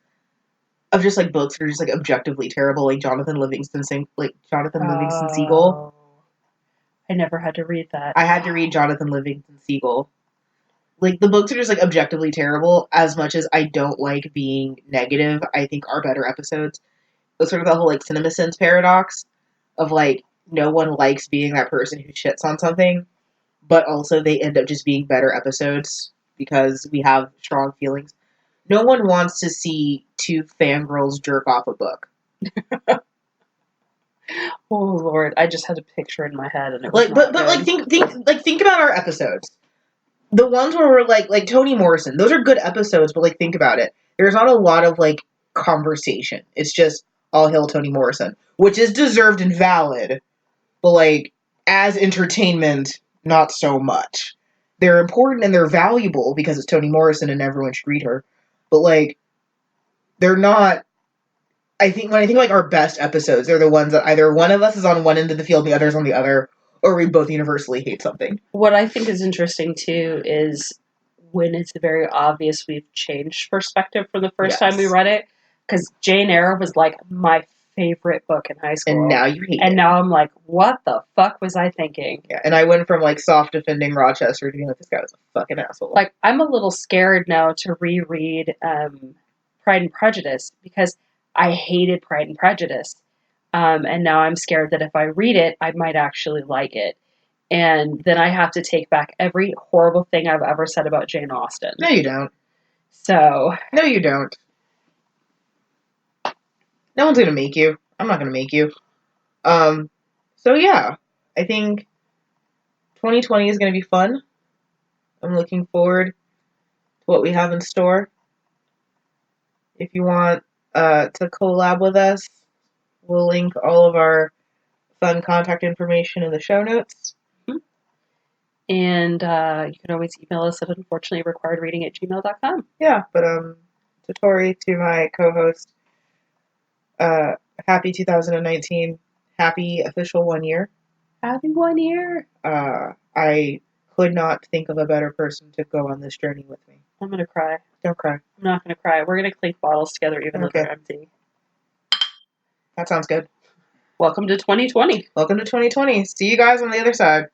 of just like books that are just like objectively terrible, like Jonathan Livingston Seagull. I never had to read that. I had to read Jonathan Livingston Seagull. Like, the books are just, like, objectively terrible. As much as I don't like being negative, I think are better episodes. It's sort of the whole, like, CinemaSins paradox of, like, no one likes being that person who shits on something, but also they end up just being better episodes because we have strong feelings. No one wants to see two fangirls jerk off a book. Oh, Lord. I just had a picture in my head, and it was think about our episodes. The ones where we're like Toni Morrison, those are good episodes, but like think about it. There's not a lot of like conversation. It's just all hail Toni Morrison, which is deserved and valid, but like as entertainment, not so much. They're important and they're valuable because it's Toni Morrison and everyone should read her. But like they're not when I think like our best episodes, they're the ones that either one of us is on one end of the field, the other's on the other, or we both universally hate something. What I think is interesting, too, is when it's very obvious we've changed perspective from the first time we read it. Because Jane Eyre was, like, my favorite book in high school. And now you hate it. And now I'm like, what the fuck was I thinking? Yeah, and I went from, like, soft defending Rochester to being like, this guy was a fucking asshole. Like, I'm a little scared now to reread Pride and Prejudice, because I hated Pride and Prejudice. And now I'm scared that if I read it, I might actually like it. and then I have to take back every horrible thing I've ever said about Jane Austen. No, you don't. So. No, you don't. No one's gonna make you. I'm not gonna make you. So yeah, I think 2020 is gonna be fun. I'm looking forward to what we have in store. If you want to collab with us, we'll link all of our fun contact information in the show notes. And you can always email us at unfortunatelyrequiredreading@gmail.com. Yeah, but to Tori, to my co-host, happy 2019, happy official 1 year. Happy 1 year. I could not think of a better person to go on this journey with me. I'm gonna cry. Don't cry. I'm not gonna cry. We're gonna clink bottles together even though they're empty. That sounds good. Welcome to 2020. Welcome to 2020. See you guys on the other side.